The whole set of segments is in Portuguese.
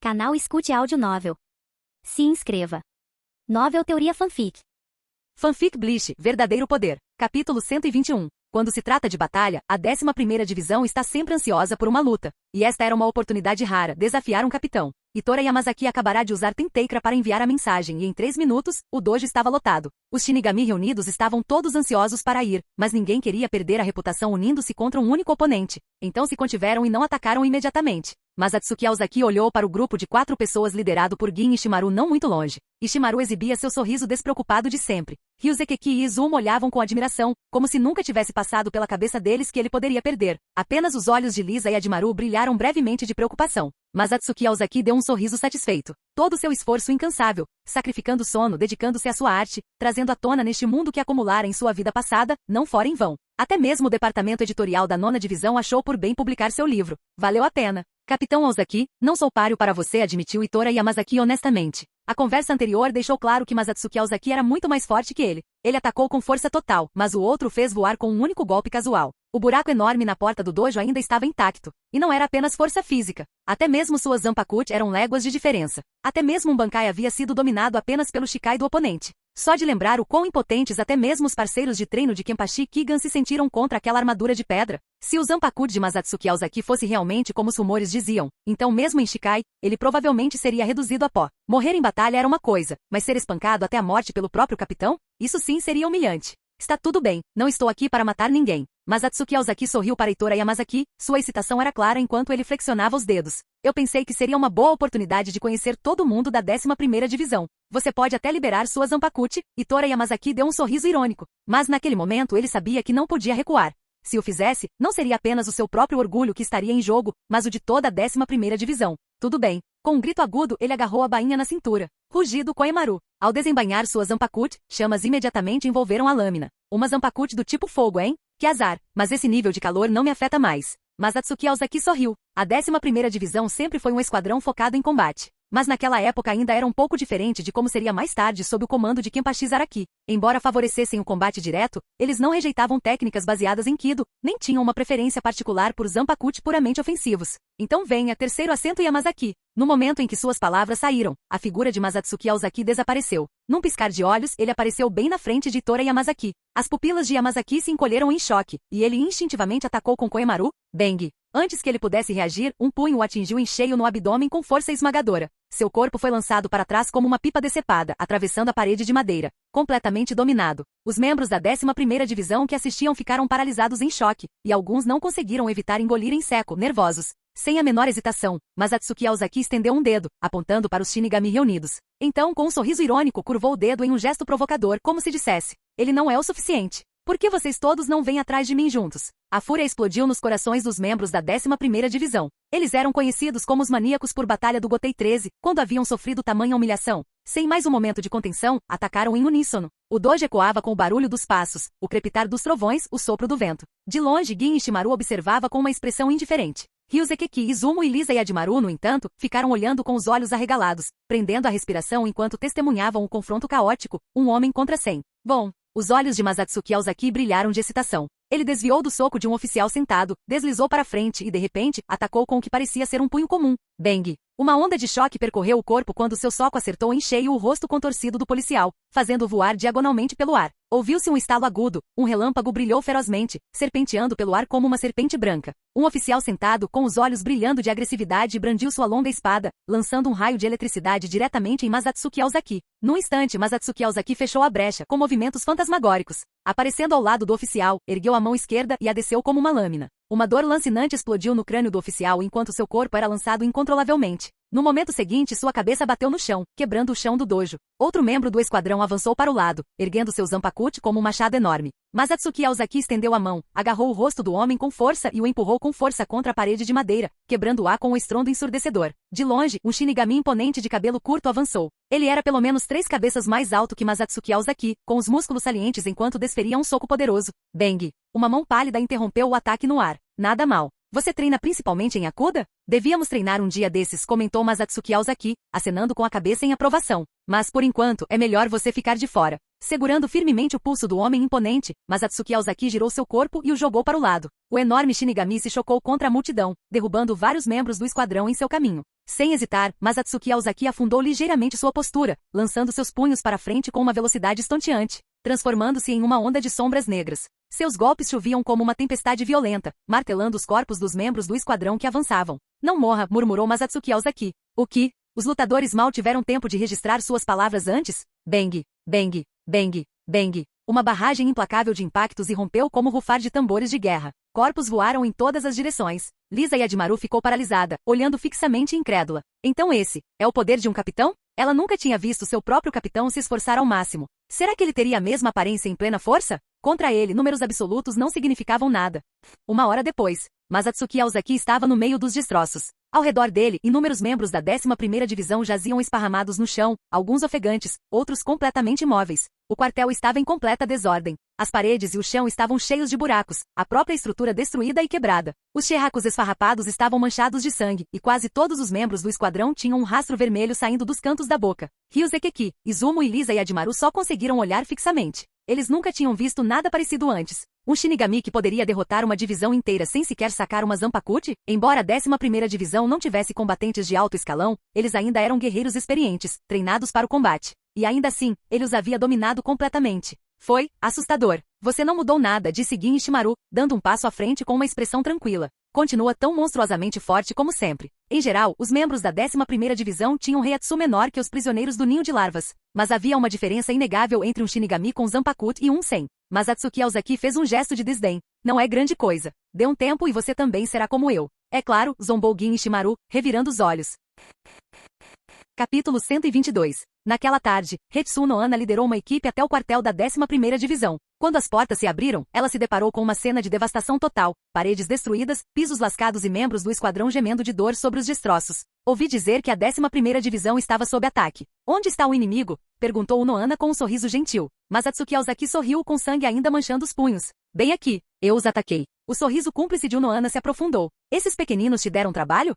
Canal Escute Áudio Novel. Se inscreva. Novel Teoria Fanfic. Fanfic Bleach, Verdadeiro Poder. Capítulo 121. Quando se trata de batalha, a 11ª Divisão está sempre ansiosa por uma luta. E esta era uma oportunidade rara, desafiar um capitão. Itora Yamazaki acabará de usar Tenteikra para enviar a mensagem e em 3 minutos, o dojo estava lotado. Os Shinigami reunidos estavam todos ansiosos para ir, mas ninguém queria perder a reputação unindo-se contra um único oponente. Então se contiveram e não atacaram imediatamente. Mas Atsuki Aozaki olhou para o grupo de 4 pessoas liderado por Gin Ishimaru não muito longe. Ishimaru exibia seu sorriso despreocupado de sempre. Ryuzeki e Izumo olhavam com admiração, como se nunca tivesse passado pela cabeça deles que ele poderia perder. Apenas os olhos de Lisa e Admaru brilharam brevemente de preocupação. Mas Atsuki Aozaki deu um sorriso satisfeito. Todo seu esforço incansável, sacrificando sono, dedicando-se à sua arte, trazendo à tona neste mundo que acumulara em sua vida passada, não fora em vão. Até mesmo o departamento editorial da 9ª Divisão achou por bem publicar seu livro. Valeu a pena. Capitão Aozaki, não sou páreo para você, admitiu Itora Yamazaki honestamente. A conversa anterior deixou claro que Masatsuki Aozaki era muito mais forte que ele. Ele atacou com força total, mas o outro fez voar com um único golpe casual. O buraco enorme na porta do dojo ainda estava intacto. E não era apenas força física. Até mesmo suas Zanpakuti eram léguas de diferença. Até mesmo um Bankai havia sido dominado apenas pelo Shikai do oponente. Só de lembrar o quão impotentes até mesmo os parceiros de treino de Kenpachi Kigan se sentiram contra aquela armadura de pedra. Se o Zanpakuti de Masatsuki Aozaki fosse realmente como os rumores diziam, então mesmo em Shikai, ele provavelmente seria reduzido a pó. Morrer em batalha era uma coisa, mas ser espancado até a morte pelo próprio capitão? Isso sim seria humilhante. Está tudo bem, não estou aqui para matar ninguém. Mas Atsuki Aozaki sorriu para Itora Yamazaki, sua excitação era clara enquanto ele flexionava os dedos. Eu pensei que seria uma boa oportunidade de conhecer todo mundo da 11ª Divisão. Você pode até liberar sua Zanpakuti. Itora Yamazaki deu um sorriso irônico. Mas naquele momento ele sabia que não podia recuar. Se o fizesse, não seria apenas o seu próprio orgulho que estaria em jogo, mas o de toda a 11ª Divisão. Tudo bem. Com um grito agudo, ele agarrou a bainha na cintura. Rugido Koemaru. Ao desembainhar sua Zanpakuti, chamas imediatamente envolveram a lâmina. Uma Zanpakuti do tipo fogo, hein? Que azar, mas esse nível de calor não me afeta mais. Mas Atsuki Aozaki sorriu. A 11ª Divisão sempre foi um esquadrão focado em combate. Mas naquela época ainda era um pouco diferente de como seria mais tarde sob o comando de Kenpachi Zaraki. Embora favorecessem o combate direto, eles não rejeitavam técnicas baseadas em Kido, nem tinham uma preferência particular por Zanpakuti puramente ofensivos. Então venha, terceiro assento Yamazaki. No momento em que suas palavras saíram, a figura de Masatsuki Aozaki desapareceu. Num piscar de olhos, ele apareceu bem na frente de Itora Yamazaki. As pupilas de Yamazaki se encolheram em choque, e ele instintivamente atacou com Koemaru. Bang! Antes que ele pudesse reagir, um punho o atingiu em cheio no abdômen com força esmagadora. Seu corpo foi lançado para trás como uma pipa decepada, atravessando a parede de madeira, completamente dominado. Os membros da 11ª Divisão que assistiam ficaram paralisados em choque, e alguns não conseguiram evitar engolir em seco, nervosos. Sem a menor hesitação, Masatsuki Aozaki estendeu um dedo, apontando para os Shinigami reunidos. Então, com um sorriso irônico, curvou o dedo em um gesto provocador, como se dissesse: ele não é o suficiente. Por que vocês todos não vêm atrás de mim juntos? A fúria explodiu nos corações dos membros da 11ª Divisão. Eles eram conhecidos como os maníacos por batalha do Gotei 13, quando haviam sofrido tamanha humilhação. Sem mais um momento de contenção, atacaram em uníssono. O dojo ecoava com o barulho dos passos, o crepitar dos trovões, o sopro do vento. De longe, Gin Ishimaru observava com uma expressão indiferente. Ryuzeki, Izumo e Lisa e Admaru, no entanto, ficaram olhando com os olhos arregalados, prendendo a respiração enquanto testemunhavam o confronto caótico, um homem contra 100. Bom, os olhos de Masatsuki Aozaki brilharam de excitação. Ele desviou do soco de um oficial sentado, deslizou para frente e, de repente, atacou com o que parecia ser um punho comum. Bang! Uma onda de choque percorreu o corpo quando seu soco acertou em cheio o rosto contorcido do policial, fazendo-o voar diagonalmente pelo ar. Ouviu-se um estalo agudo, um relâmpago brilhou ferozmente, serpenteando pelo ar como uma serpente branca. Um oficial sentado, com os olhos brilhando de agressividade, brandiu sua longa espada, lançando um raio de eletricidade diretamente em Masatsuki Aozaki. Num instante, Masatsuki Aozaki fechou a brecha, com movimentos fantasmagóricos. Aparecendo ao lado do oficial, ergueu a mão esquerda e a desceu como uma lâmina. Uma dor lancinante explodiu no crânio do oficial enquanto seu corpo era lançado incontrolavelmente. No momento seguinte, sua cabeça bateu no chão, quebrando o chão do dojo. Outro membro do esquadrão avançou para o lado, erguendo seu Zanpakuti como um machado enorme. Mas Atsuki Aozaki estendeu a mão, agarrou o rosto do homem com força e o empurrou com força contra a parede de madeira, quebrando-a com um estrondo ensurdecedor. De longe, um Shinigami imponente de cabelo curto avançou. Ele era pelo menos 3 cabeças mais alto que Masatsuki Aozaki, com os músculos salientes enquanto desferia um soco poderoso. Bang! Uma mão pálida interrompeu o ataque no ar. Nada mal. Você treina principalmente em Akuda? Devíamos treinar um dia desses, comentou Masatsuki Aozaki, acenando com a cabeça em aprovação. Mas por enquanto, é melhor você ficar de fora. Segurando firmemente o pulso do homem imponente, Masatsuki Aozaki girou seu corpo e o jogou para o lado. O enorme Shinigami se chocou contra a multidão, derrubando vários membros do esquadrão em seu caminho. Sem hesitar, Masatsuki Aozaki afundou ligeiramente sua postura, lançando seus punhos para frente com uma velocidade estonteante, transformando-se em uma onda de sombras negras. Seus golpes choviam como uma tempestade violenta, martelando os corpos dos membros do esquadrão que avançavam. Não morra, murmurou Masatsuki Aozaki. O que? Os lutadores mal tiveram tempo de registrar suas palavras antes? Bang, bang, bang, bang. Uma barragem implacável de impactos irrompeu como rufar de tambores de guerra. Corpos voaram em todas as direções. Lisa Yadimaru ficou paralisada, olhando fixamente e incrédula. Então esse é o poder de um capitão? Ela nunca tinha visto seu próprio capitão se esforçar ao máximo. Será que ele teria a mesma aparência em plena força? Contra ele, números absolutos não significavam nada. Uma hora depois, Masatsuki Aozaki estava no meio dos destroços. Ao redor dele, inúmeros membros da 11ª Divisão jaziam esparramados no chão, alguns ofegantes, outros completamente imóveis. O quartel estava em completa desordem. As paredes e o chão estavam cheios de buracos, a própria estrutura destruída e quebrada. Os chirracos esfarrapados estavam manchados de sangue, e quase todos os membros do esquadrão tinham um rastro vermelho saindo dos cantos da boca. Ryuzekeki, Izumo e Lisa Yadimaru só conseguiram olhar fixamente. Eles nunca tinham visto nada parecido antes. Um Shinigami que poderia derrotar uma divisão inteira sem sequer sacar uma Zanpakuti? Embora a 11ª Divisão não tivesse combatentes de alto escalão, eles ainda eram guerreiros experientes, treinados para o combate. E ainda assim, ele os havia dominado completamente. Foi assustador. Você não mudou nada, disse Gin Ishimaru, dando um passo à frente com uma expressão tranquila. Continua tão monstruosamente forte como sempre. Em geral, os membros da 11ª Divisão tinham Reiatsu menor que os prisioneiros do ninho de larvas. Mas havia uma diferença inegável entre um Shinigami com Zanpakuti e um sem. Masatsuki Aozaki fez um gesto de desdém. Não é grande coisa. Dê um tempo e você também será como eu. É claro, zombou Gin Ishimaru, revirando os olhos. Capítulo 122. Naquela tarde, Hetsu no Ana liderou uma equipe até o quartel da 11ª Divisão. Quando as portas se abriram, ela se deparou com uma cena de devastação total, paredes destruídas, pisos lascados e membros do esquadrão gemendo de dor sobre os destroços. Ouvi dizer que a 11ª Divisão estava sob ataque. Onde está o inimigo? Perguntou o Noana com um sorriso gentil. Masatsuki Aozaki sorriu com sangue ainda manchando os punhos. Bem aqui. Eu os ataquei. O sorriso cúmplice de Unoana se aprofundou. Esses pequeninos te deram trabalho?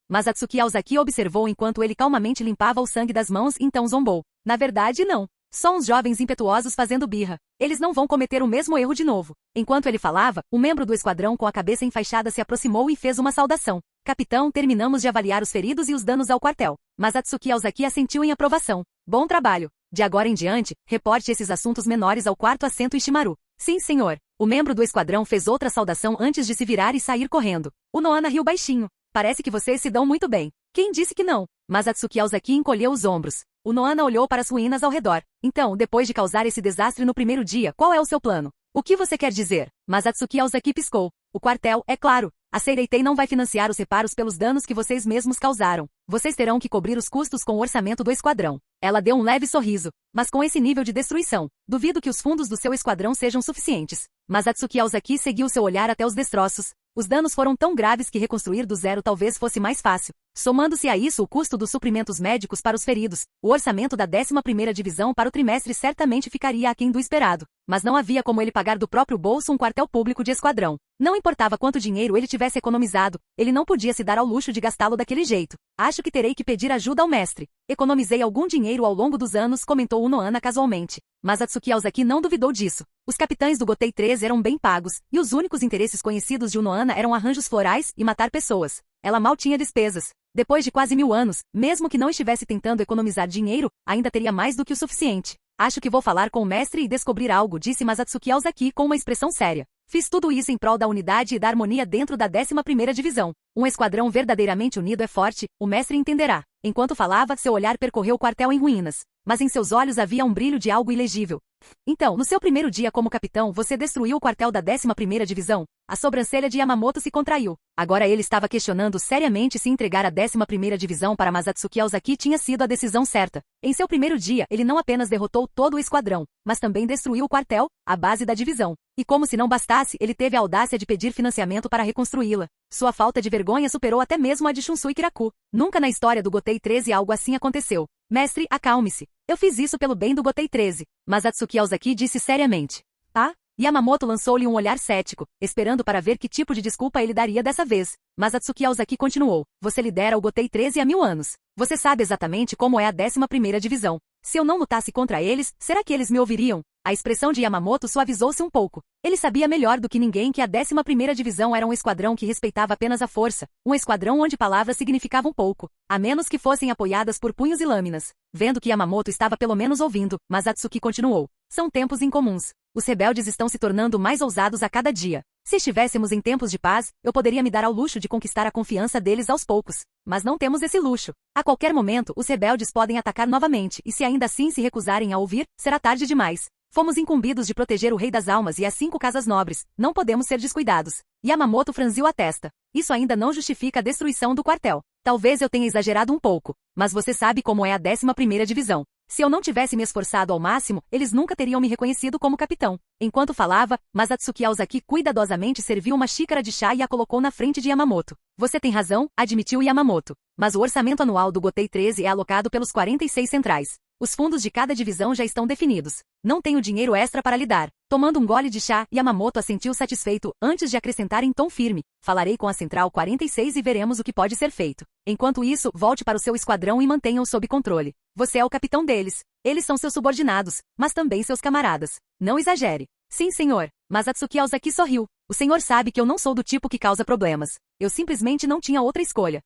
Masatsuki Aozaki observou enquanto ele calmamente limpava o sangue das mãos e então zombou. Na verdade, não. Só uns jovens impetuosos fazendo birra. Eles não vão cometer o mesmo erro de novo. Enquanto ele falava, um membro do esquadrão com a cabeça enfaixada se aproximou e fez uma saudação. Capitão, terminamos de avaliar os feridos e os danos ao quartel. Masatsuki Aozaki assentiu em aprovação. Bom trabalho. De agora em diante, reporte esses assuntos menores ao 4º assento Ishimaru. Sim, senhor. O membro do esquadrão fez outra saudação antes de se virar e sair correndo. O Noana riu baixinho. Parece que vocês se dão muito bem. Quem disse que não? Masatsuki Aozaki encolheu os ombros. O Noana olhou para as ruínas ao redor. Então, depois de causar esse desastre no primeiro dia, qual é o seu plano? O que você quer dizer? Masatsuki Aozaki piscou. O quartel, é claro. A Seireitei não vai financiar os reparos pelos danos que vocês mesmos causaram. Vocês terão que cobrir os custos com o orçamento do esquadrão. Ela deu um leve sorriso. Mas com esse nível de destruição, duvido que os fundos do seu esquadrão sejam suficientes. Masatsuki Aozaki seguiu seu olhar até os destroços. Os danos foram tão graves que reconstruir do zero talvez fosse mais fácil. Somando-se a isso o custo dos suprimentos médicos para os feridos, o orçamento da 11ª Divisão para o trimestre certamente ficaria aquém do esperado. Mas não havia como ele pagar do próprio bolso um quartel público de esquadrão. Não importava quanto dinheiro ele tivesse economizado, ele não podia se dar ao luxo de gastá-lo daquele jeito. Acho que terei que pedir ajuda ao mestre. Economizei algum dinheiro ao longo dos anos, comentou Unoana casualmente. Masatsuki Aozaki não duvidou disso. Os capitães do Gotei 13 eram bem pagos, e os únicos interesses conhecidos de Unoana eram arranjos florais e matar pessoas. Ela mal tinha despesas. Depois de quase 1000 anos, mesmo que não estivesse tentando economizar dinheiro, ainda teria mais do que o suficiente. Acho que vou falar com o mestre e descobrir algo, disse Masatsuki Aozaki com uma expressão séria. Fiz tudo isso em prol da unidade e da harmonia dentro da 11ª Divisão. Um esquadrão verdadeiramente unido é forte, o mestre entenderá. Enquanto falava, seu olhar percorreu o quartel em ruínas. Mas em seus olhos havia um brilho de algo ilegível. Então, no seu primeiro dia como capitão, você destruiu o quartel da 11ª Divisão? A sobrancelha de Yamamoto se contraiu. Agora ele estava questionando seriamente se entregar a 11ª Divisão para Masatsuki Aozaki tinha sido a decisão certa. Em seu primeiro dia, ele não apenas derrotou todo o esquadrão, mas também destruiu o quartel, a base da divisão. E como se não bastasse, ele teve a audácia de pedir financiamento para reconstruí-la. Sua falta de vergonha superou até mesmo a de Shunsui Kiraku. Nunca na história do Gotei 13 algo assim aconteceu. Mestre, acalme-se. Eu fiz isso pelo bem do Gotei 13. Masatsuki Aozaki disse seriamente. Ah? Yamamoto lançou-lhe um olhar cético, esperando para ver que tipo de desculpa ele daria dessa vez. Masatsuki Aozaki continuou. Você lidera o Gotei 13 há 1000 anos. Você sabe exatamente como é a 11ª Divisão. Se eu não lutasse contra eles, será que eles me ouviriam? A expressão de Yamamoto suavizou-se um pouco. Ele sabia melhor do que ninguém que a 11ª Divisão era um esquadrão que respeitava apenas a força, um esquadrão onde palavras significavam pouco, a menos que fossem apoiadas por punhos e lâminas. Vendo que Yamamoto estava pelo menos ouvindo, Masatsuki continuou. São tempos incomuns. Os rebeldes estão se tornando mais ousados a cada dia. Se estivéssemos em tempos de paz, eu poderia me dar ao luxo de conquistar a confiança deles aos poucos. Mas não temos esse luxo. A qualquer momento, os rebeldes podem atacar novamente, e se ainda assim se recusarem a ouvir, será tarde demais. Fomos incumbidos de proteger o Rei das Almas e as 5 casas nobres. Não podemos ser descuidados. Yamamoto franziu a testa. Isso ainda não justifica a destruição do quartel. Talvez eu tenha exagerado um pouco, mas você sabe como é a 11ª Divisão. Se eu não tivesse me esforçado ao máximo, eles nunca teriam me reconhecido como capitão. Enquanto falava, Masatsuki Aozaki cuidadosamente serviu uma xícara de chá e a colocou na frente de Yamamoto. Você tem razão, admitiu Yamamoto. Mas o orçamento anual do Gotei 13 é alocado pelos 46 centrais. Os fundos de cada divisão já estão definidos. Não tenho dinheiro extra para lhe dar. Tomando um gole de chá, Yamamoto assentiu satisfeito, antes de acrescentar em tom firme. Falarei com a Central 46 e veremos o que pode ser feito. Enquanto isso, volte para o seu esquadrão e mantenha-o sob controle. Você é o capitão deles. Eles são seus subordinados, mas também seus camaradas. Não exagere. Sim, senhor. Masatsuki Aozaki sorriu. O senhor sabe que eu não sou do tipo que causa problemas. Eu simplesmente não tinha outra escolha.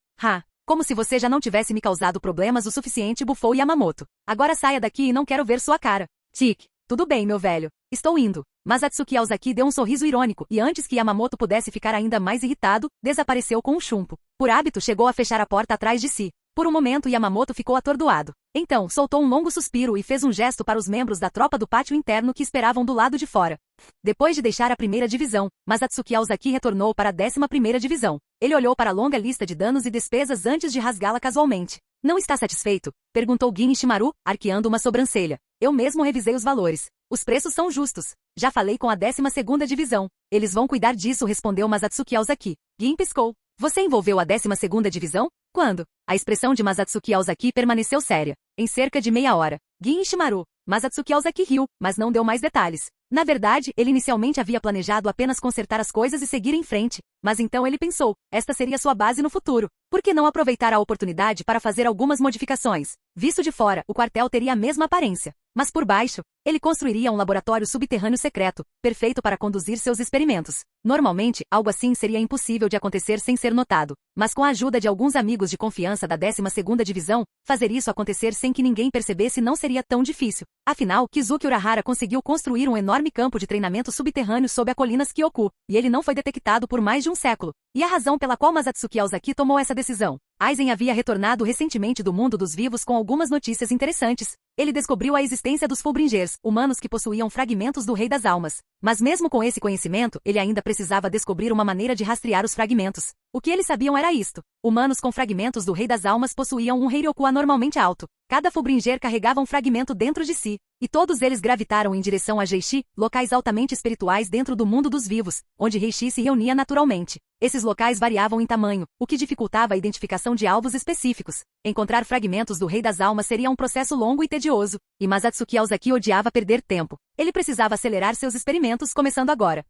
Como se você já não tivesse me causado problemas o suficiente, bufou Yamamoto. Agora saia daqui e não quero ver sua cara. Tic. Tudo bem, meu velho. Estou indo. Masatsuki Aozaki deu um sorriso irônico e antes que Yamamoto pudesse ficar ainda mais irritado, desapareceu com um chumbo. Por hábito, chegou a fechar a porta atrás de si. Por um momento, Yamamoto ficou atordoado. Então, soltou um longo suspiro e fez um gesto para os membros da tropa do pátio interno que esperavam do lado de fora. Depois de deixar a 1ª divisão, Masatsuki Aozaki retornou para a 11ª divisão. Ele olhou para a longa lista de danos e despesas antes de rasgá-la casualmente. Não está satisfeito? Perguntou Gin Ishimaru, arqueando uma sobrancelha. Eu mesmo revisei os valores. Os preços são justos. Já falei com a 12ª divisão. Eles vão cuidar disso, respondeu Masatsuki Aozaki. Gin piscou. Você envolveu a 12ª divisão? Quando? A expressão de Masatsuki Aozaki permaneceu séria. Em cerca de meia hora. Gin Ishimaru. Masatsuki Aozaki riu, mas não deu mais detalhes. Na verdade, ele inicialmente havia planejado apenas consertar as coisas e seguir em frente. Mas então ele pensou, esta seria sua base no futuro. Por que não aproveitar a oportunidade para fazer algumas modificações? Visto de fora, o quartel teria a mesma aparência. Mas por baixo, ele construiria um laboratório subterrâneo secreto, perfeito para conduzir seus experimentos. Normalmente, algo assim seria impossível de acontecer sem ser notado. Mas com a ajuda de alguns amigos de confiança da 12ª divisão, fazer isso acontecer sem que ninguém percebesse não seria tão difícil. Afinal, Kizuki Urahara conseguiu construir um enorme campo de treinamento subterrâneo sob a colina Kyoku, e ele não foi detectado por mais de um século. E a razão pela qual Masatsuki Aozaki tomou essa decisão? Aizen havia retornado recentemente do mundo dos vivos com algumas notícias interessantes. Ele descobriu a existência dos Fullbringers, humanos que possuíam fragmentos do Rei das Almas. Mas mesmo com esse conhecimento, ele ainda precisava descobrir uma maneira de rastrear os fragmentos. O que eles sabiam era isto. Humanos com fragmentos do Rei das Almas possuíam um Heiryoku anormalmente alto. Cada Fullbringer carregava um fragmento dentro de si. E todos eles gravitaram em direção a Reishi, locais altamente espirituais dentro do mundo dos vivos, onde Reishi se reunia naturalmente. Esses locais variavam em tamanho, o que dificultava a identificação de alvos específicos. Encontrar fragmentos do Rei das Almas seria um processo longo e tedioso, e Masatsuki Aozaki odiava perder tempo. Ele precisava acelerar seus experimentos, começando agora.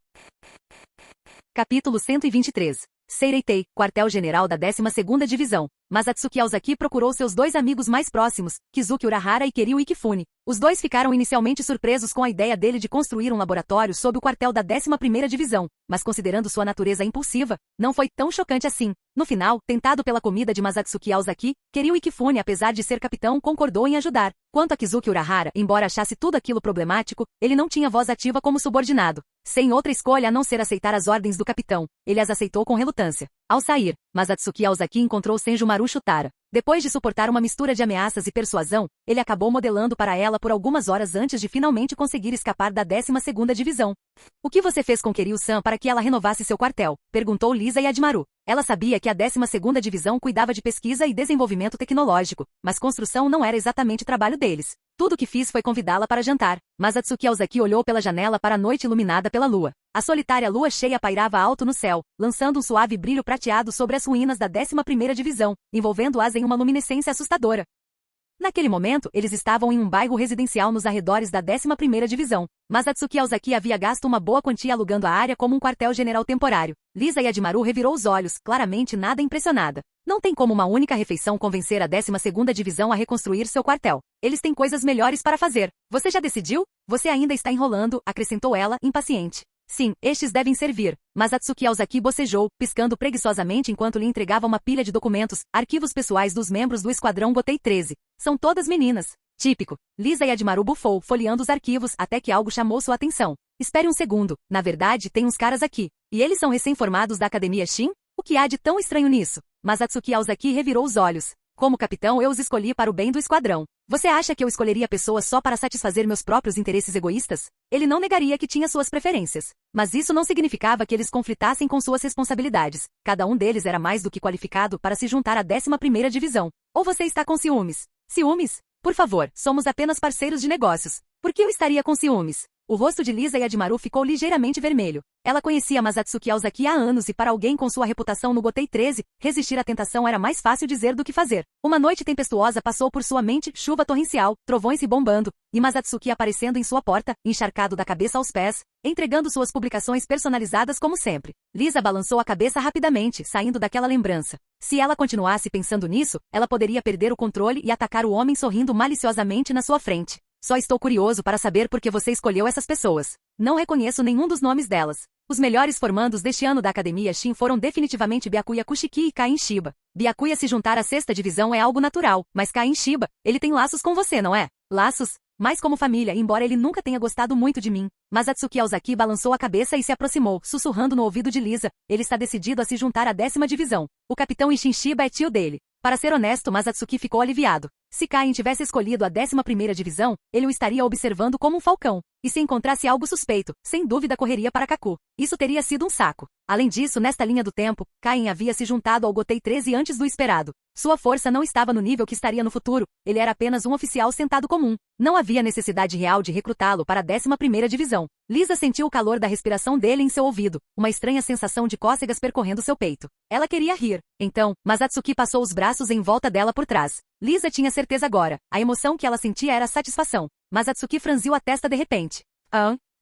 Capítulo 123. Seireitei, quartel-general da 12ª Divisão. Masatsuki Aozaki procurou seus 2 amigos mais próximos, Kizuki Urahara e Kiryu Ikifune. Os dois ficaram inicialmente surpresos com a ideia dele de construir um laboratório sob o quartel da 11ª Divisão, mas considerando sua natureza impulsiva, não foi tão chocante assim. No final, tentado pela comida de Masatsuki Aozaki, Kiryu Ikifune, apesar de ser capitão, concordou em ajudar. Quanto a Kizuki Urahara, embora achasse tudo aquilo problemático, ele não tinha voz ativa como subordinado. Sem outra escolha a não ser aceitar as ordens do capitão, ele as aceitou com relutância. Ao sair, Masatsuki Aozaki encontrou Senjumaru Shutara. Depois de suportar uma mistura de ameaças e persuasão, ele acabou modelando para ela por algumas horas antes de finalmente conseguir escapar da 12ª Divisão. O que você fez com Kiryu-san para que ela renovasse seu quartel? Perguntou Lisa Yadimaru. Ela sabia que a 12ª Divisão cuidava de pesquisa e desenvolvimento tecnológico, mas construção não era exatamente trabalho deles. Tudo o que fiz foi convidá-la para jantar. Masatsuki Aozaki olhou pela janela para a noite iluminada pela lua. A solitária lua cheia pairava alto no céu, lançando um suave brilho prateado sobre as ruínas da 11ª Divisão, envolvendo-as em uma luminescência assustadora. Naquele momento, eles estavam em um bairro residencial nos arredores da 11ª Divisão. Mas Atsuki Aozaki havia gasto uma boa quantia alugando a área como um quartel-general temporário. Lisa Yajimaru revirou os olhos, claramente nada impressionada. Não tem como uma única refeição convencer a 12ª Divisão a reconstruir seu quartel. Eles têm coisas melhores para fazer. Você já decidiu? Você ainda está enrolando, acrescentou ela, impaciente. Sim, estes devem servir. Mas Atsuki Aozaki bocejou, piscando preguiçosamente enquanto lhe entregava uma pilha de documentos, arquivos pessoais dos membros do Esquadrão Gotei 13. São todas meninas. Típico. Lisa Yajimaru bufou, folheando os arquivos até que algo chamou sua atenção. Espere um segundo. Na verdade, tem uns caras aqui. E eles são recém-formados da Academia Shin? O que há de tão estranho nisso? Mas Atsuki Aozaki revirou os olhos. Como capitão, eu os escolhi para o bem do esquadrão. Você acha que eu escolheria pessoas só para satisfazer meus próprios interesses egoístas? Ele não negaria que tinha suas preferências. Mas isso não significava que eles conflitassem com suas responsabilidades. Cada um deles era mais do que qualificado para se juntar à 11ª Divisão. Ou você está com ciúmes? Ciúmes? Por favor, somos apenas parceiros de negócios. Por que eu estaria com ciúmes? O rosto de Lisa Yajimaru ficou ligeiramente vermelho. Ela conhecia Masatsuki Aozaki há anos e para alguém com sua reputação no Gotei 13, resistir à tentação era mais fácil dizer do que fazer. Uma noite tempestuosa passou por sua mente, chuva torrencial, trovões bombando, e Masatsuki aparecendo em sua porta, encharcado da cabeça aos pés, entregando suas publicações personalizadas como sempre. Lisa balançou a cabeça rapidamente, saindo daquela lembrança. Se ela continuasse pensando nisso, ela poderia perder o controle e atacar o homem sorrindo maliciosamente na sua frente. Só estou curioso para saber por que você escolheu essas pessoas. Não reconheço nenhum dos nomes delas. Os melhores formandos deste ano da Academia Shin foram definitivamente Byakuya Kushiki e Kain Shiba. Byakuya se juntar à 6ª Divisão é algo natural, mas Kain Shiba, ele tem laços com você, não é? Laços? Mais como família, embora ele nunca tenha gostado muito de mim. Mas Atsuki Aozaki balançou a cabeça e se aproximou, sussurrando no ouvido de Lisa. Ele está decidido a se juntar à 10ª Divisão. O capitão Isshin Shiba é tio dele. Para ser honesto, Masatsuki ficou aliviado. Se Kain tivesse escolhido a 11ª Divisão, ele o estaria observando como um falcão. E se encontrasse algo suspeito, sem dúvida correria para Kaku. Isso teria sido um saco. Além disso, nesta linha do tempo, Kain havia se juntado ao Gotei 13 antes do esperado. Sua força não estava no nível que estaria no futuro, ele era apenas um oficial sentado comum. Não havia necessidade real de recrutá-lo para a 11ª Divisão. Lisa sentiu o calor da respiração dele em seu ouvido, uma estranha sensação de cócegas percorrendo seu peito. Ela queria rir. Então, Masatsuki passou os braços em volta dela por trás. Lisa tinha certeza agora. A emoção que ela sentia era satisfação. Masatsuki franziu a testa de repente.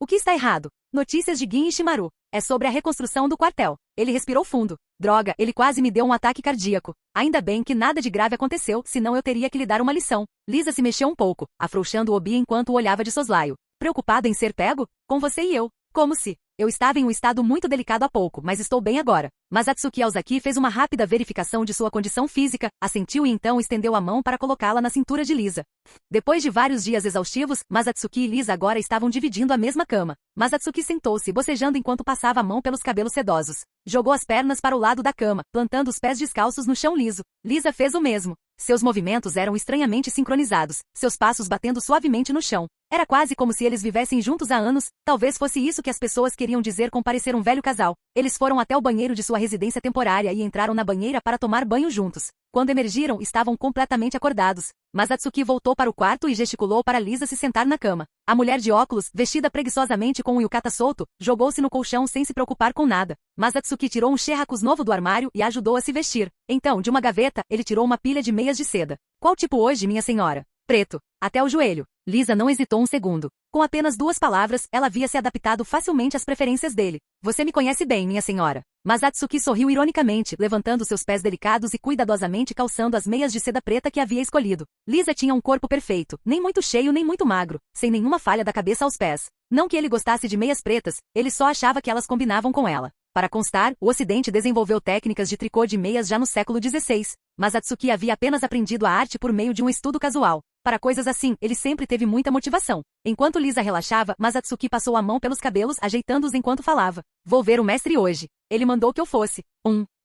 O que está errado? Notícias de Gin Ishimaru. É sobre a reconstrução do quartel. Ele respirou fundo. Droga, ele quase me deu um ataque cardíaco. Ainda bem que nada de grave aconteceu, senão eu teria que lhe dar uma lição. Lisa se mexeu um pouco, afrouxando o obi enquanto o olhava de soslaio. Preocupado em ser pego? Com você e eu. Como se... Eu estava em um estado muito delicado há pouco, mas estou bem agora. Mas Atsuki Aozaki fez uma rápida verificação de sua condição física, assentiu e então estendeu a mão para colocá-la na cintura de Lisa. Depois de vários dias exaustivos, Masatsuki e Lisa agora estavam dividindo a mesma cama. Masatsuki sentou-se, bocejando enquanto passava a mão pelos cabelos sedosos. Jogou as pernas para o lado da cama, plantando os pés descalços no chão liso. Lisa fez o mesmo. Seus movimentos eram estranhamente sincronizados, seus passos batendo suavemente no chão. Era quase como se eles vivessem juntos há anos, talvez fosse isso que as pessoas queriam dizer com parecer um velho casal. Eles foram até o banheiro de sua residência temporária e entraram na banheira para tomar banho juntos. Quando emergiram, estavam completamente acordados. Masatsuki voltou para o quarto e gesticulou para Lisa se sentar na cama. A mulher de óculos, vestida preguiçosamente com um yukata solto, jogou-se no colchão sem se preocupar com nada. Masatsuki tirou um sherrakus novo do armário e a ajudou a se vestir. Então, de uma gaveta, ele tirou uma pilha de meias de seda. Qual tipo hoje, minha senhora? Preto. Até o joelho. Lisa não hesitou um segundo. Com apenas 2 palavras, ela havia se adaptado facilmente às preferências dele. Você me conhece bem, minha senhora. Masatsuki sorriu ironicamente, levantando seus pés delicados e cuidadosamente calçando as meias de seda preta que havia escolhido. Lisa tinha um corpo perfeito, nem muito cheio nem muito magro, sem nenhuma falha da cabeça aos pés. Não que ele gostasse de meias pretas, ele só achava que elas combinavam com ela. Para constar, o Ocidente desenvolveu técnicas de tricô de meias já no século XVI. Masatsuki havia apenas aprendido a arte por meio de um estudo casual. Para coisas assim, ele sempre teve muita motivação. Enquanto Lisa relaxava, Masatsuki passou a mão pelos cabelos, ajeitando-os enquanto falava. Vou ver o mestre hoje. Ele mandou que eu fosse.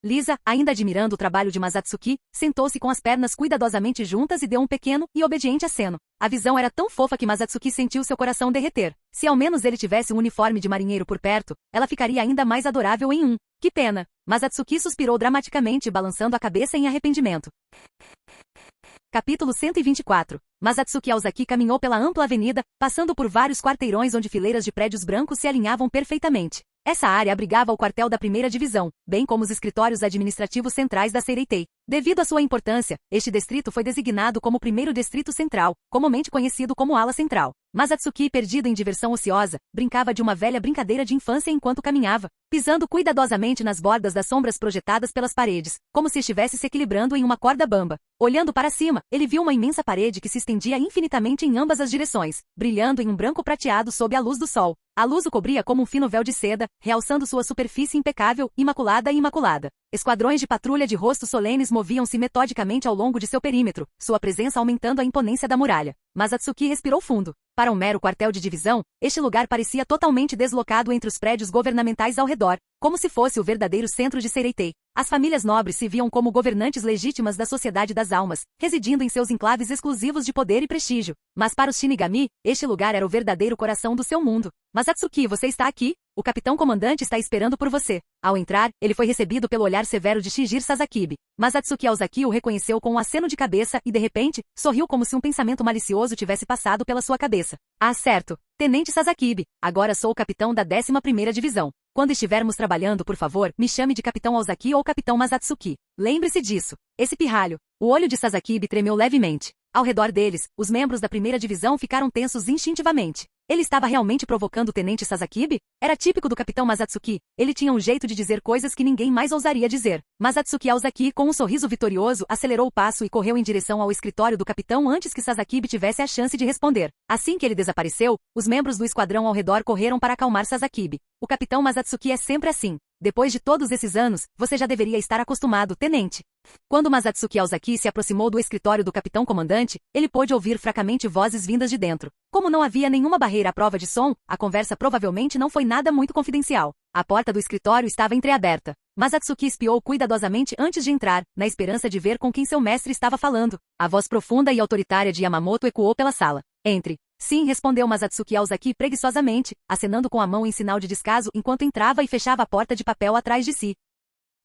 Lisa, ainda admirando o trabalho de Masatsuki, sentou-se com as pernas cuidadosamente juntas e deu um pequeno e obediente aceno. A visão era tão fofa que Masatsuki sentiu seu coração derreter. Se ao menos ele tivesse um uniforme de marinheiro por perto, ela ficaria ainda mais adorável em um. Que pena! Masatsuki suspirou dramaticamente, balançando a cabeça em arrependimento. Capítulo 124. Masatsuki Aozaki caminhou pela ampla avenida, passando por vários quarteirões onde fileiras de prédios brancos se alinhavam perfeitamente. Essa área abrigava o quartel da 1ª Divisão, bem como os escritórios administrativos centrais da Seireitei. Devido à sua importância, este distrito foi designado como o primeiro distrito central, comumente conhecido como ala central. Masatsuki, perdido em diversão ociosa, brincava de uma velha brincadeira de infância enquanto caminhava, pisando cuidadosamente nas bordas das sombras projetadas pelas paredes, como se estivesse se equilibrando em uma corda bamba. Olhando para cima, ele viu uma imensa parede que se estendia infinitamente em ambas as direções, brilhando em um branco prateado sob a luz do sol. A luz o cobria como um fino véu de seda, realçando sua superfície impecável, imaculada e imaculada. Esquadrões de patrulha de rostos solenes moviam-se metodicamente ao longo de seu perímetro, sua presença aumentando a imponência da muralha. Masatsuki respirou fundo. Para um mero quartel de divisão, este lugar parecia totalmente deslocado entre os prédios governamentais ao redor, como se fosse o verdadeiro centro de Seireitei. As famílias nobres se viam como governantes legítimas da sociedade das almas, residindo em seus enclaves exclusivos de poder e prestígio. Mas para os Shinigami, este lugar era o verdadeiro coração do seu mundo. Masatsuki, você está aqui? O capitão comandante está esperando por você. Ao entrar, ele foi recebido pelo olhar severo de Shijiro Sasakibe. Masatsuki Aozaki o reconheceu com um aceno de cabeça e, de repente, sorriu como se um pensamento malicioso tivesse passado pela sua cabeça. Ah, certo. Tenente Sasakibe, agora sou o capitão da 11ª Divisão. Quando estivermos trabalhando, por favor, me chame de Capitão Aozaki ou Capitão Masatsuki. Lembre-se disso. Esse pirralho. O olho de Sasakibe tremeu levemente. Ao redor deles, os membros da 1ª Divisão ficaram tensos instintivamente. Ele estava realmente provocando o Tenente Sasakibe? Era típico do Capitão Masatsuki. Ele tinha um jeito de dizer coisas que ninguém mais ousaria dizer. Masatsuki Aozaki, com um sorriso vitorioso, acelerou o passo e correu em direção ao escritório do capitão antes que Sasakibe tivesse a chance de responder. Assim que ele desapareceu, os membros do esquadrão ao redor correram para acalmar Sasakibe. O Capitão Masatsuki é sempre assim. Depois de todos esses anos, você já deveria estar acostumado, tenente. Quando Masatsuki Aozaki se aproximou do escritório do capitão comandante, ele pôde ouvir fracamente vozes vindas de dentro. Como não havia nenhuma barreira à prova de som, a conversa provavelmente não foi nada muito confidencial. A porta do escritório estava entreaberta. Masatsuki espiou cuidadosamente antes de entrar, na esperança de ver com quem seu mestre estava falando. A voz profunda e autoritária de Yamamoto ecoou pela sala. Entre. Sim, respondeu Masatsuki Aozaki preguiçosamente, acenando com a mão em sinal de descaso enquanto entrava e fechava a porta de papel atrás de si.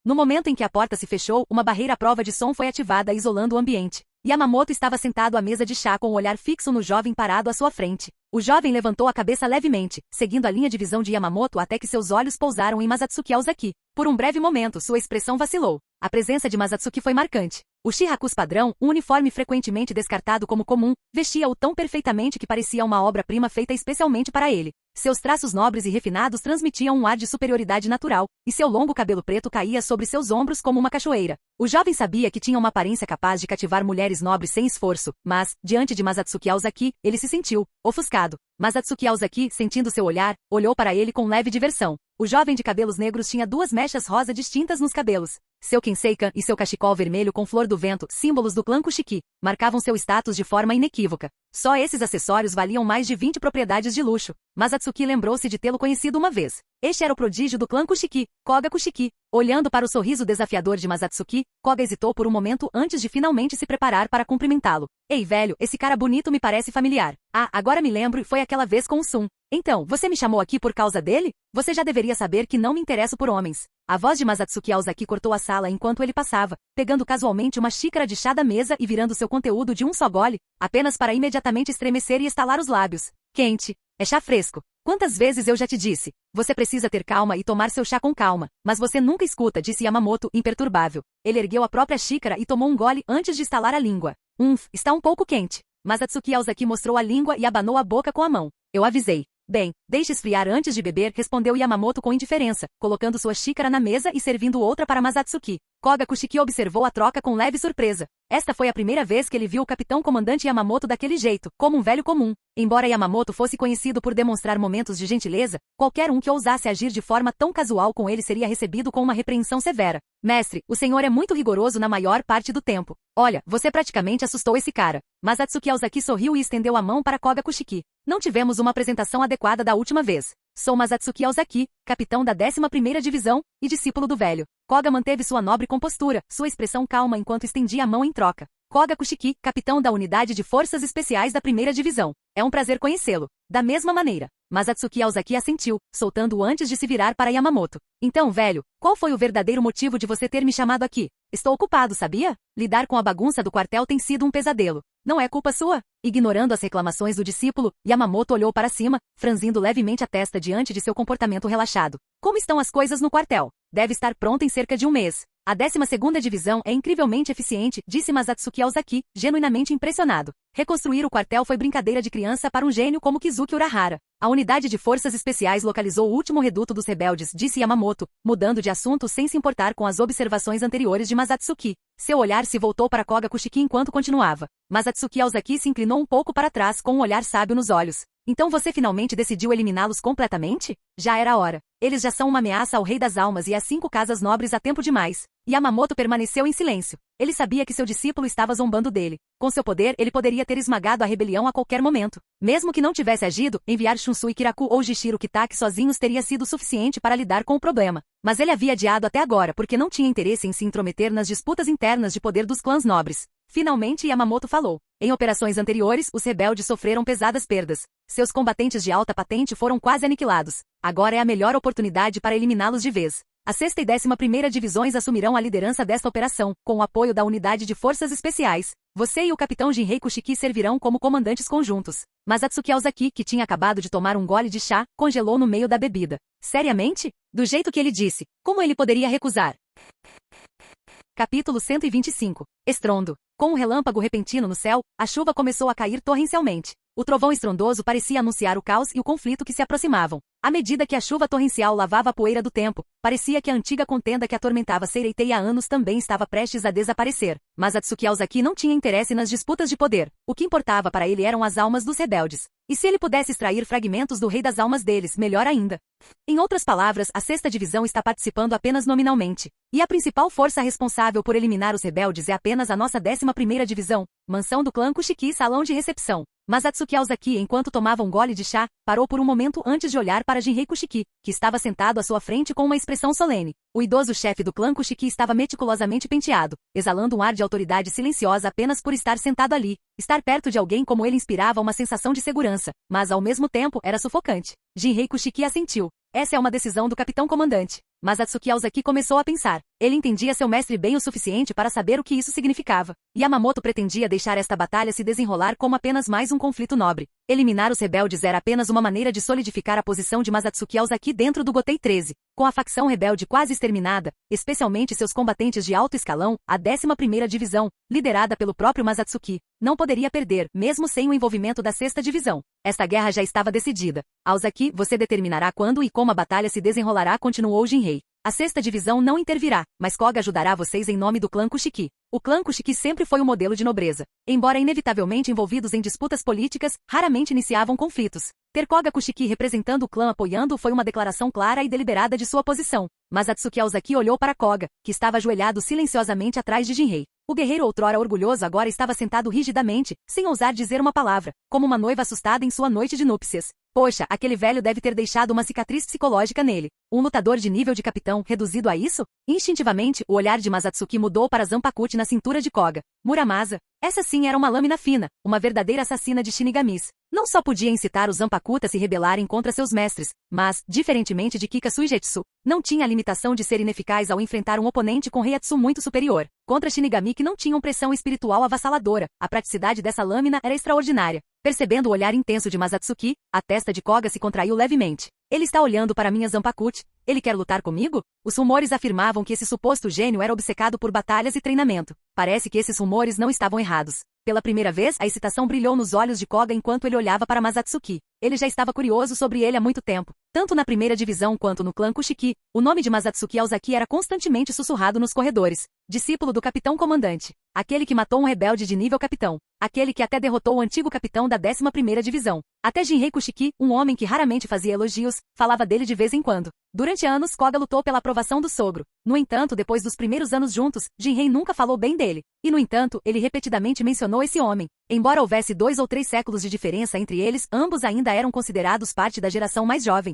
No momento em que a porta se fechou, uma barreira à prova de som foi ativada, isolando o ambiente. Yamamoto estava sentado à mesa de chá com o olhar fixo no jovem parado à sua frente. O jovem levantou a cabeça levemente, seguindo a linha de visão de Yamamoto até que seus olhos pousaram em Masatsuki Aozaki. Por um breve momento, sua expressão vacilou. A presença de Masatsuki foi marcante. O Shihakus padrão, um uniforme frequentemente descartado como comum, vestia-o tão perfeitamente que parecia uma obra-prima feita especialmente para ele. Seus traços nobres e refinados transmitiam um ar de superioridade natural, e seu longo cabelo preto caía sobre seus ombros como uma cachoeira. O jovem sabia que tinha uma aparência capaz de cativar mulheres nobres sem esforço, mas, diante de Masatsuki Aozaki, ele se sentiu ofuscado. Masatsuki Aozaki, sentindo seu olhar, olhou para ele com leve diversão. O jovem de cabelos negros tinha duas mechas rosa distintas nos cabelos. Seu Kenseikan e seu cachecol vermelho com flor do vento, símbolos do clã Kushiki, marcavam seu status de forma inequívoca. Só esses acessórios valiam mais de 20 propriedades de luxo. Masatsuki lembrou-se de tê-lo conhecido uma vez. Este era o prodígio do clã Kushiki, Koga Kushiki. Olhando para o sorriso desafiador de Masatsuki, Koga hesitou por um momento antes de finalmente se preparar para cumprimentá-lo. Ei, velho, esse cara bonito me parece familiar. Ah, agora me lembro, foi aquela vez com o Sun. Então, você me chamou aqui por causa dele? Você já deveria saber que não me interesso por homens. A voz de Masatsuki Aozaki cortou a sala enquanto ele passava, pegando casualmente uma xícara de chá da mesa e virando seu conteúdo de um só gole, apenas para imediatamente estremecer e estalar os lábios. Quente. É chá fresco. Quantas vezes eu já te disse? Você precisa ter calma e tomar seu chá com calma, mas você nunca escuta, disse Yamamoto, imperturbável. Ele ergueu a própria xícara e tomou um gole antes de estalar a língua. Está um pouco quente. Masatsuki Aozaki mostrou a língua e abanou a boca com a mão. Eu avisei. Bem, deixe esfriar antes de beber, respondeu Yamamoto com indiferença, colocando sua xícara na mesa e servindo outra para Masatsuki. Koga Kushiki observou a troca com leve surpresa. Esta foi a primeira vez que ele viu o capitão comandante Yamamoto daquele jeito, como um velho comum. Embora Yamamoto fosse conhecido por demonstrar momentos de gentileza, qualquer um que ousasse agir de forma tão casual com ele seria recebido com uma repreensão severa. Mestre, o senhor é muito rigoroso na maior parte do tempo. Olha, você praticamente assustou esse cara. Masatsuki Aozaki sorriu e estendeu a mão para Koga Kushiki. Não tivemos uma apresentação adequada da última vez. Sou Masatsuki Aozaki, capitão da 11ª Divisão, e discípulo do velho. Koga manteve sua nobre compostura, sua expressão calma enquanto estendia a mão em troca. Koga Kushiki, capitão da Unidade de Forças Especiais da 1ª Divisão. É um prazer conhecê-lo. Da mesma maneira. Masatsuki Aozaki assentiu, soltando-o antes de se virar para Yamamoto. Então, velho, qual foi o verdadeiro motivo de você ter me chamado aqui? Estou ocupado, sabia? Lidar com a bagunça do quartel tem sido um pesadelo. Não é culpa sua? Ignorando as reclamações do discípulo, Yamamoto olhou para cima, franzindo levemente a testa diante de seu comportamento relaxado. Como estão as coisas no quartel? Deve estar pronto em cerca de um mês. A 12ª divisão é incrivelmente eficiente, disse Masatsuki Aozaki, genuinamente impressionado. Reconstruir o quartel foi brincadeira de criança para um gênio como Kizuki Urahara. A unidade de forças especiais localizou o último reduto dos rebeldes, disse Yamamoto, mudando de assunto sem se importar com as observações anteriores de Masatsuki. Seu olhar se voltou para Koga Kushiki enquanto continuava. Masatsuki Aozaki se inclinou um pouco para trás com um olhar sábio nos olhos. Então você finalmente decidiu eliminá-los completamente? Já era a hora. Eles já são uma ameaça ao Rei das Almas e às 5 casas nobres há tempo demais. Yamamoto permaneceu em silêncio. Ele sabia que seu discípulo estava zombando dele. Com seu poder, ele poderia ter esmagado a rebelião a qualquer momento. Mesmo que não tivesse agido, enviar Shunsui Kiraku ou Jishiro Kitaki sozinhos teria sido suficiente para lidar com o problema. Mas ele havia adiado até agora porque não tinha interesse em se intrometer nas disputas internas de poder dos clãs nobres. Finalmente Yamamoto falou. Em operações anteriores, os rebeldes sofreram pesadas perdas. Seus combatentes de alta patente foram quase aniquilados. Agora é a melhor oportunidade para eliminá-los de vez. A 6ª e 11ª divisões assumirão a liderança desta operação, com o apoio da unidade de forças especiais. Você e o capitão Jinrei Kushiki servirão como comandantes conjuntos. Masatsuki Aozaki, que tinha acabado de tomar um gole de chá, congelou no meio da bebida. Seriamente? Do jeito que ele disse, como ele poderia recusar? Capítulo 125. Estrondo. Com um relâmpago repentino no céu, a chuva começou a cair torrencialmente. O trovão estrondoso parecia anunciar o caos e o conflito que se aproximavam. À medida que a chuva torrencial lavava a poeira do tempo, parecia que a antiga contenda que atormentava Seireitei há anos também estava prestes a desaparecer. Mas Atsuki Aozaki não tinha interesse nas disputas de poder. O que importava para ele eram as almas dos rebeldes. E se ele pudesse extrair fragmentos do Rei das Almas deles, melhor ainda. Em outras palavras, a 6ª divisão está participando apenas nominalmente. E a principal força responsável por eliminar os rebeldes é apenas a nossa 11ª divisão, mansão do clã Kushiki e salão de recepção. Mas Atsuki Aozaki, enquanto tomava um gole de chá, parou por um momento antes de olhar para Jinrei Kushiki, que estava sentado à sua frente com uma expressão solene. O idoso chefe do clã Kushiki estava meticulosamente penteado, exalando um ar de autoridade silenciosa apenas por estar sentado ali. Estar perto de alguém como ele inspirava uma sensação de segurança, mas ao mesmo tempo era sufocante. Jinrei Kushiki assentiu. Essa é uma decisão do capitão comandante. Mas Atsuki Aozaki começou a pensar. Ele entendia seu mestre bem o suficiente para saber o que isso significava. Yamamoto pretendia deixar esta batalha se desenrolar como apenas mais um conflito nobre. Eliminar os rebeldes era apenas uma maneira de solidificar a posição de Masatsuki Aozaki dentro do Gotei 13. Com a facção rebelde quase exterminada, especialmente seus combatentes de alto escalão, a 11ª divisão, liderada pelo próprio Masatsuki, não poderia perder, mesmo sem o envolvimento da 6ª divisão. Esta guerra já estava decidida. Aozaki, você determinará quando e como a batalha se desenrolará, continuou Jinrei. A 6ª divisão não intervirá, mas Koga ajudará vocês em nome do clã Kushiki. O clã Kushiki sempre foi um modelo de nobreza. Embora inevitavelmente envolvidos em disputas políticas, raramente iniciavam conflitos. Ter Koga Kushiki representando o clã apoiando foi uma declaração clara e deliberada de sua posição. Mas Atsuki Aozaki olhou para Koga, que estava ajoelhado silenciosamente atrás de Jinrei. O guerreiro outrora orgulhoso agora estava sentado rigidamente, sem ousar dizer uma palavra, como uma noiva assustada em sua noite de núpcias. Poxa, aquele velho deve ter deixado uma cicatriz psicológica nele. Um lutador de nível de capitão, reduzido a isso? Instintivamente, o olhar de Masatsuki mudou para Zanpakuti na cintura de Koga. Muramasa. Essa sim era uma lâmina fina, uma verdadeira assassina de Shinigamis. Não só podia incitar os Zanpakuta a se rebelarem contra seus mestres, mas, diferentemente de Kika Suigetsu, não tinha a limitação de ser ineficaz ao enfrentar um oponente com Reiatsu muito superior. Contra Shinigami que não tinham pressão espiritual avassaladora, a praticidade dessa lâmina era extraordinária. Percebendo o olhar intenso de Masatsuki, a testa de Koga se contraiu levemente. Ele está olhando para minha Zanpakuti. Ele quer lutar comigo? Os rumores afirmavam que esse suposto gênio era obcecado por batalhas e treinamento. Parece que esses rumores não estavam errados. Pela primeira vez, a excitação brilhou nos olhos de Koga enquanto ele olhava para Masatsuki. Ele já estava curioso sobre ele há muito tempo. Tanto na 1ª divisão quanto no clã Kushiki, o nome de Masatsuki Aozaki era constantemente sussurrado nos corredores. Discípulo do capitão comandante. Aquele que matou um rebelde de nível capitão. Aquele que até derrotou o antigo capitão da 11ª divisão. Até Jinrei Kushiki, um homem que raramente fazia elogios, falava dele de vez em quando. Durante anos, Koga lutou pela aprovação do sogro. No entanto, depois dos primeiros anos juntos, Jinrei nunca falou bem dele. E no entanto, ele repetidamente mencionou esse homem. Embora houvesse 2 ou 3 séculos de diferença entre eles, ambos ainda eram considerados parte da geração mais jovem.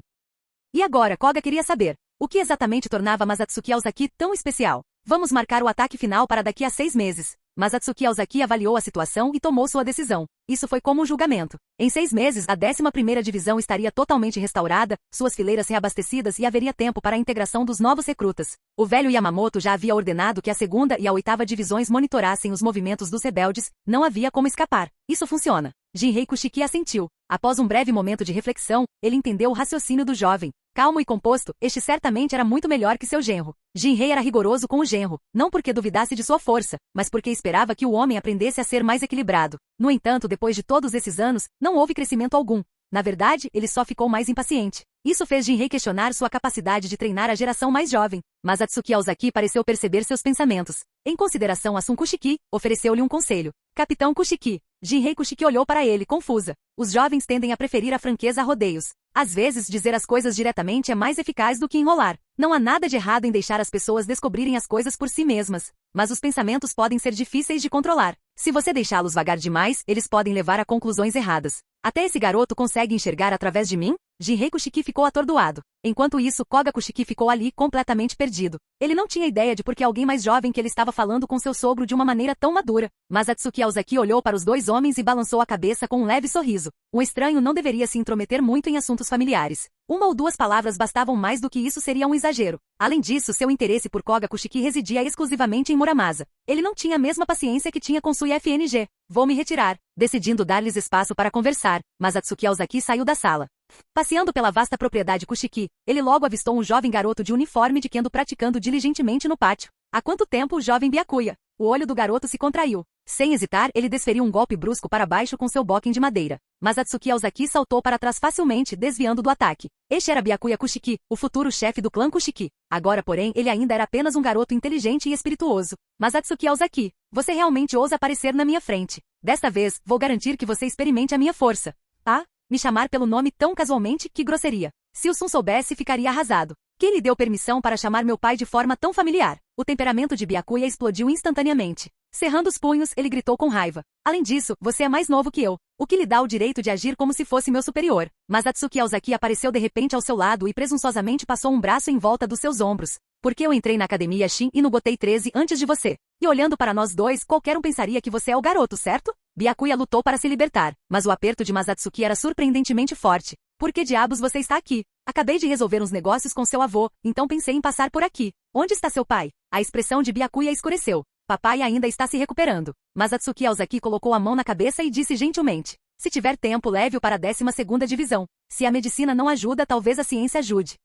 E agora, Koga queria saber, o que exatamente tornava Masatsuki Aozaki tão especial? Vamos marcar o ataque final para daqui a 6 meses. Masatsuki Aozaki avaliou a situação e tomou sua decisão. Isso foi como um julgamento. Em 6 meses, a 11ª divisão estaria totalmente restaurada, suas fileiras reabastecidas e haveria tempo para a integração dos novos recrutas. O velho Yamamoto já havia ordenado que a 2ª e a 8ª divisões monitorassem os movimentos dos rebeldes, não havia como escapar. Isso funciona. Jinrei Kushiki assentiu. Após um breve momento de reflexão, ele entendeu o raciocínio do jovem. Calmo e composto, este certamente era muito melhor que seu genro. Jinrei era rigoroso com o genro, não porque duvidasse de sua força, mas porque esperava que o homem aprendesse a ser mais equilibrado. No entanto, depois de todos esses anos, não houve crescimento algum. Na verdade, ele só ficou mais impaciente. Isso fez Jinrei questionar sua capacidade de treinar a geração mais jovem, mas Atsuki Ozaki pareceu perceber seus pensamentos. Em consideração a Sun Kushiki, ofereceu-lhe um conselho. Capitão Kushiki. Jinrei Kushiki olhou para ele, confusa. Os jovens tendem a preferir a franqueza a rodeios. Às vezes, dizer as coisas diretamente é mais eficaz do que enrolar. Não há nada de errado em deixar as pessoas descobrirem as coisas por si mesmas, mas os pensamentos podem ser difíceis de controlar. Se você deixá-los vagar demais, eles podem levar a conclusões erradas. Até esse garoto consegue enxergar através de mim? Jinrei Kushiki ficou atordoado. Enquanto isso, Koga Kushiki ficou ali completamente perdido. Ele não tinha ideia de por que alguém mais jovem que ele estava falando com seu sogro de uma maneira tão madura. Mas Atsuki Ozaki olhou para os dois homens e balançou a cabeça com um leve sorriso. Um estranho não deveria se intrometer muito em assuntos familiares. Uma ou duas palavras bastavam, mais do que isso seria um exagero. Além disso, seu interesse por Koga Kushiki residia exclusivamente em Muramasa. Ele não tinha a mesma paciência que tinha com Sui FNG. Vou me retirar, decidindo dar-lhes espaço para conversar, mas Atsuki Ozaki saiu da sala. Passeando pela vasta propriedade Kushiki, ele logo avistou um jovem garoto de uniforme de kendo praticando diligentemente no pátio. Há quanto tempo o jovem Byakuya? O olho do garoto se contraiu. Sem hesitar, ele desferiu um golpe brusco para baixo com seu bokken de madeira. Mas Atsuki Ozaki saltou para trás facilmente, desviando do ataque. Este era Byakuya Kushiki, o futuro chefe do clã Kushiki. Agora, porém, ele ainda era apenas um garoto inteligente e espirituoso. Mas Atsuki Ozaki, você realmente ousa aparecer na minha frente. Desta vez, vou garantir que você experimente a minha força. Ah? Me chamar pelo nome tão casualmente, que grosseria. Se o Sun soubesse, ficaria arrasado. Quem lhe deu permissão para chamar meu pai de forma tão familiar? O temperamento de Byakuya explodiu instantaneamente. Cerrando os punhos, ele gritou com raiva. Além disso, você é mais novo que eu, o que lhe dá o direito de agir como se fosse meu superior. Mas Atsuki Ozaki apareceu de repente ao seu lado e presunçosamente passou um braço em volta dos seus ombros. Porque eu entrei na academia Shin e no Gotei 13 antes de você. E olhando para nós dois, qualquer um pensaria que você é o garoto, certo? Byakuya lutou para se libertar, mas o aperto de Masatsuki era surpreendentemente forte. Por que diabos você está aqui? Acabei de resolver uns negócios com seu avô, então pensei em passar por aqui. Onde está seu pai? A expressão de Byakuya escureceu. Papai ainda está se recuperando. Mas Atsuki Ozaki colocou a mão na cabeça e disse gentilmente. Se tiver tempo, leve-o para a 12ª divisão. Se a medicina não ajuda, talvez a ciência ajude.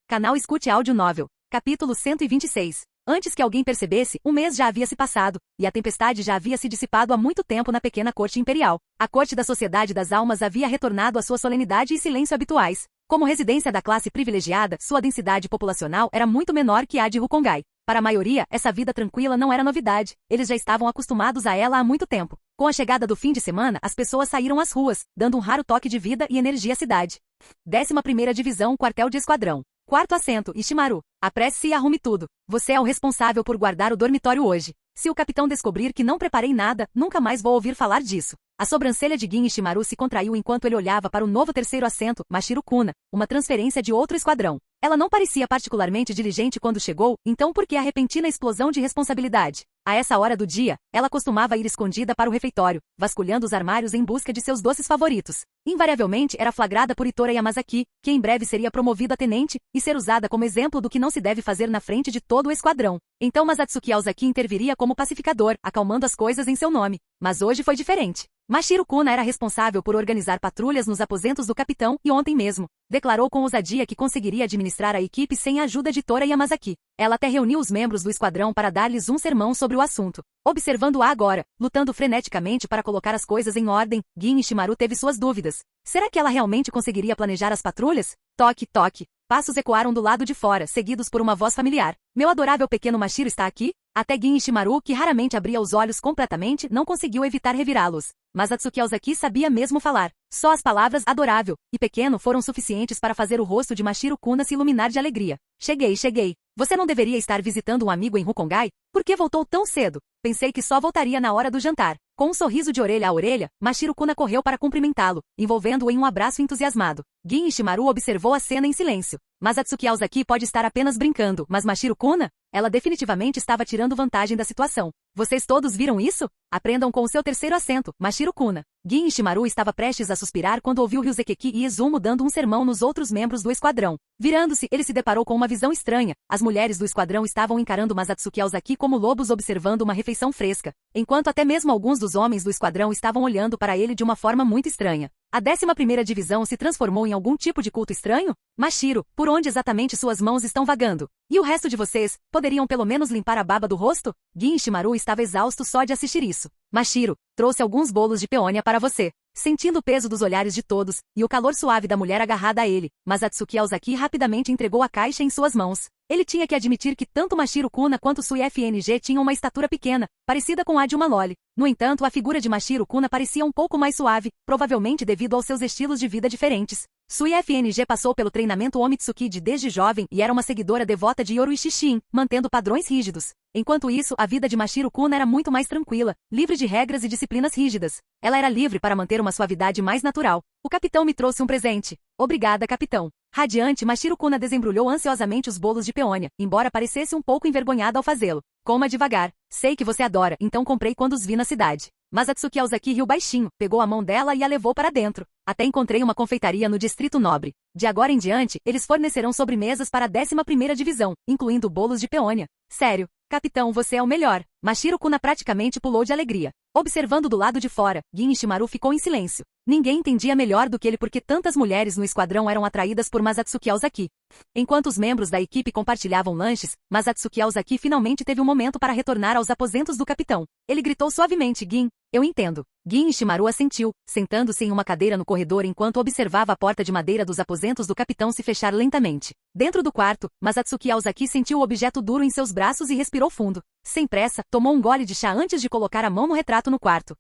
Canal Escute Áudio Novel. Capítulo 126. Antes que alguém percebesse, um mês já havia se passado, e a tempestade já havia se dissipado há muito tempo na pequena corte imperial. A corte da Sociedade das Almas havia retornado à sua solenidade e silêncio habituais. Como residência da classe privilegiada, sua densidade populacional era muito menor que a de Rukongai. Para a maioria, essa vida tranquila não era novidade, eles já estavam acostumados a ela há muito tempo. Com a chegada do fim de semana, as pessoas saíram às ruas, dando um raro toque de vida e energia à cidade. 11ª Divisão, Quartel de Esquadrão. Quarto assento, Ishimaru. Apresse-se e arrume tudo. Você é o responsável por guardar o dormitório hoje. Se o capitão descobrir que não preparei nada, nunca mais vou ouvir falar disso. A sobrancelha de Gin Ishimaru se contraiu enquanto ele olhava para o novo terceiro assento, Mashiro Kuna, uma transferência de outro esquadrão. Ela não parecia particularmente diligente quando chegou, então por que a repentina explosão de responsabilidade? A essa hora do dia, ela costumava ir escondida para o refeitório, vasculhando os armários em busca de seus doces favoritos. Invariavelmente era flagrada por Itora Yamazaki, que em breve seria promovida a tenente, e ser usada como exemplo do que não se deve fazer na frente de todo o esquadrão. Então Masatsuki Ozaki interviria como pacificador, acalmando as coisas em seu nome. Mas hoje foi diferente. Mashiro Kuna era responsável por organizar patrulhas nos aposentos do capitão e ontem mesmo declarou com ousadia que conseguiria administrar a equipe sem a ajuda de Tora Yamazaki. Ela até reuniu os membros do esquadrão para dar-lhes um sermão sobre o assunto. Observando-a agora, lutando freneticamente para colocar as coisas em ordem, Gin Ishimaru teve suas dúvidas. Será que ela realmente conseguiria planejar as patrulhas? Toque, toque. Passos ecoaram do lado de fora, seguidos por uma voz familiar. Meu adorável pequeno Mashiro está aqui? Até Gin Ishimaru, que raramente abria os olhos completamente, não conseguiu evitar revirá-los. Mas Atsuki Ozaki sabia mesmo falar. Só as palavras adorável e pequeno foram suficientes para fazer o rosto de Mashiro Kuna se iluminar de alegria. Cheguei. Você não deveria estar visitando um amigo em Rukongai? Por que voltou tão cedo? Pensei que só voltaria na hora do jantar. Com um sorriso de orelha a orelha, Mashiro Kuna correu para cumprimentá-lo, envolvendo-o em um abraço entusiasmado. Gin Ishimaru observou a cena em silêncio. Mas Atsuki Aozaki pode estar apenas brincando, mas Mashiro Kuna? Ela definitivamente estava tirando vantagem da situação. Vocês todos viram isso? Aprendam com o seu terceiro assento, Mashiro Kuna. Gin Ishimaru estava prestes a suspirar quando ouviu Ryuzeki e Izumo dando um sermão nos outros membros do esquadrão. Virando-se, ele se deparou com uma visão estranha. As mulheres do esquadrão estavam encarando Masatsuki Aozaki como lobos observando uma refeição fresca, enquanto até mesmo alguns dos homens do esquadrão estavam olhando para ele de uma forma muito estranha. A 11ª divisão se transformou em algum tipo de culto estranho? Mashiro, por onde exatamente suas mãos estão vagando? E o resto de vocês, poderiam pelo menos limpar a baba do rosto? Gin Ishimaru estava exausto só de assistir isso. Mashiro, trouxe alguns bolos de peônia para você. Sentindo o peso dos olhares de todos, e o calor suave da mulher agarrada a ele, mas Atsuki Aozaki rapidamente entregou a caixa em suas mãos. Ele tinha que admitir que tanto Mashiro Kuna quanto Sui FNG tinham uma estatura pequena, parecida com a de uma loli. No entanto, a figura de Mashiro Kuna parecia um pouco mais suave, provavelmente devido aos seus estilos de vida diferentes. Sui FNG passou pelo treinamento Omitsuki desde jovem e era uma seguidora devota de Yoruichi Shin, mantendo padrões rígidos. Enquanto isso, a vida de Mashiro Kuna era muito mais tranquila, livre de regras e disciplinas rígidas. Ela era livre para manter uma suavidade mais natural. O capitão me trouxe um presente. Obrigada, capitão. Radiante, Mashiro Kuna desembrulhou ansiosamente os bolos de peônia, embora parecesse um pouco envergonhada ao fazê-lo. Coma devagar. Sei que você adora, então comprei quando os vi na cidade. Mas Atsuki Aozaki riu baixinho, pegou a mão dela e a levou para dentro. Até encontrei uma confeitaria no Distrito Nobre. De agora em diante, eles fornecerão sobremesas para a 11ª divisão, incluindo bolos de peônia. Sério, capitão, você é o melhor. Mashiro Kuna praticamente pulou de alegria. Observando do lado de fora, Gin Ishimaru ficou em silêncio. Ninguém entendia melhor do que ele porque tantas mulheres no esquadrão eram atraídas por Masatsuki Aozaki. Enquanto os membros da equipe compartilhavam lanches, Masatsuki Aozaki finalmente teve um momento para retornar aos aposentos do capitão. Ele gritou suavemente: Gin, eu entendo. Gin Ishimaru assentiu, sentando-se em uma cadeira no corredor enquanto observava a porta de madeira dos aposentos do capitão se fechar lentamente. Dentro do quarto, Masatsuki Aozaki sentiu o objeto duro em seus braços e respirou fundo. Sem pressa, tomou um gole de chá antes de colocar a mão no retrato no quarto.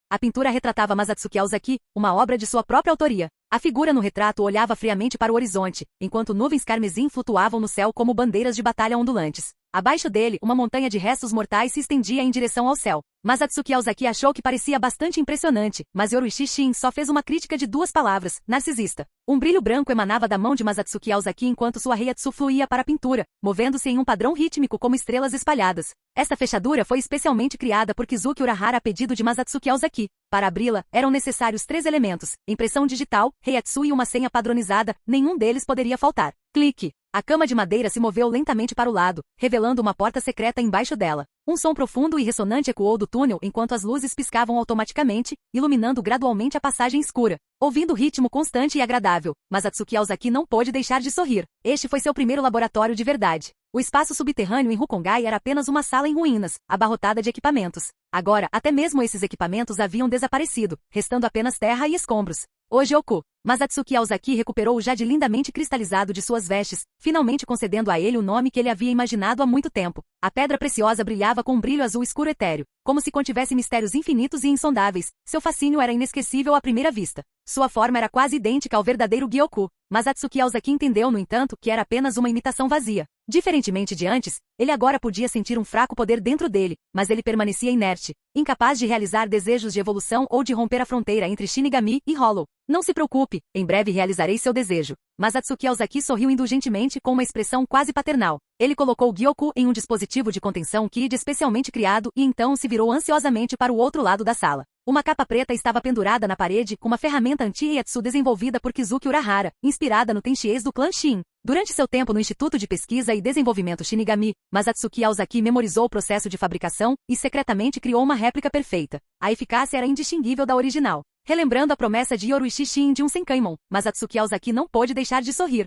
A pintura retratava Masatsuki Aozaki, uma obra de sua própria autoria. A figura no retrato olhava friamente para o horizonte, enquanto nuvens carmesim flutuavam no céu como bandeiras de batalha ondulantes. Abaixo dele, uma montanha de restos mortais se estendia em direção ao céu. Masatsuki Aozaki achou que parecia bastante impressionante, mas Yoruichi Shin só fez uma crítica de 2 palavras: narcisista. Um brilho branco emanava da mão de Masatsuki Aozaki enquanto sua reiatsu fluía para a pintura, movendo-se em um padrão rítmico como estrelas espalhadas. Esta fechadura foi especialmente criada por Kizuki Urahara a pedido de Masatsuki Aozaki. Para abri-la, eram necessários 3 elementos: impressão digital, reiatsu e uma senha padronizada, nenhum deles poderia faltar. Clique. A cama de madeira se moveu lentamente para o lado, revelando uma porta secreta embaixo dela. Um som profundo e ressonante ecoou do túnel enquanto as luzes piscavam automaticamente, iluminando gradualmente a passagem escura. Ouvindo o ritmo constante e agradável, Masatsuki Aozaki não pôde deixar de sorrir. Este foi seu primeiro laboratório de verdade. O espaço subterrâneo em Rukongai era apenas uma sala em ruínas, abarrotada de equipamentos. Agora, até mesmo esses equipamentos haviam desaparecido, restando apenas terra e escombros. Ojoku. Masatsuki Aozaki recuperou o jade lindamente cristalizado de suas vestes, finalmente concedendo a ele o nome que ele havia imaginado há muito tempo. A pedra preciosa brilhava com um brilho azul escuro etéreo, como se contivesse mistérios infinitos e insondáveis. Seu fascínio era inesquecível à primeira vista. Sua forma era quase idêntica ao verdadeiro Gyoku. Masatsuki Aozaki entendeu, no entanto, que era apenas uma imitação vazia. Diferentemente de antes, ele agora podia sentir um fraco poder dentro dele, mas ele permanecia inerte, incapaz de realizar desejos de evolução ou de romper a fronteira entre Shinigami e Hollow. Não se preocupe, em breve realizarei seu desejo. Masatsuki Aozaki sorriu indulgentemente com uma expressão quase paternal. Ele colocou Gyoku em um dispositivo de contenção Kid especialmente criado e então se virou ansiosamente para o outro lado da sala. Uma capa preta estava pendurada na parede com uma ferramenta anti-reiatsu desenvolvida por Kizuki Urahara, inspirada no Tenshies do clã Shin. Durante seu tempo no Instituto de Pesquisa e Desenvolvimento Shinigami, Masatsuki Aozaki memorizou o processo de fabricação e secretamente criou uma réplica perfeita. A eficácia era indistinguível da original. Relembrando a promessa de Yoruichi Shin de um Senkaimon, Masatsuki Aozaki não pôde deixar de sorrir.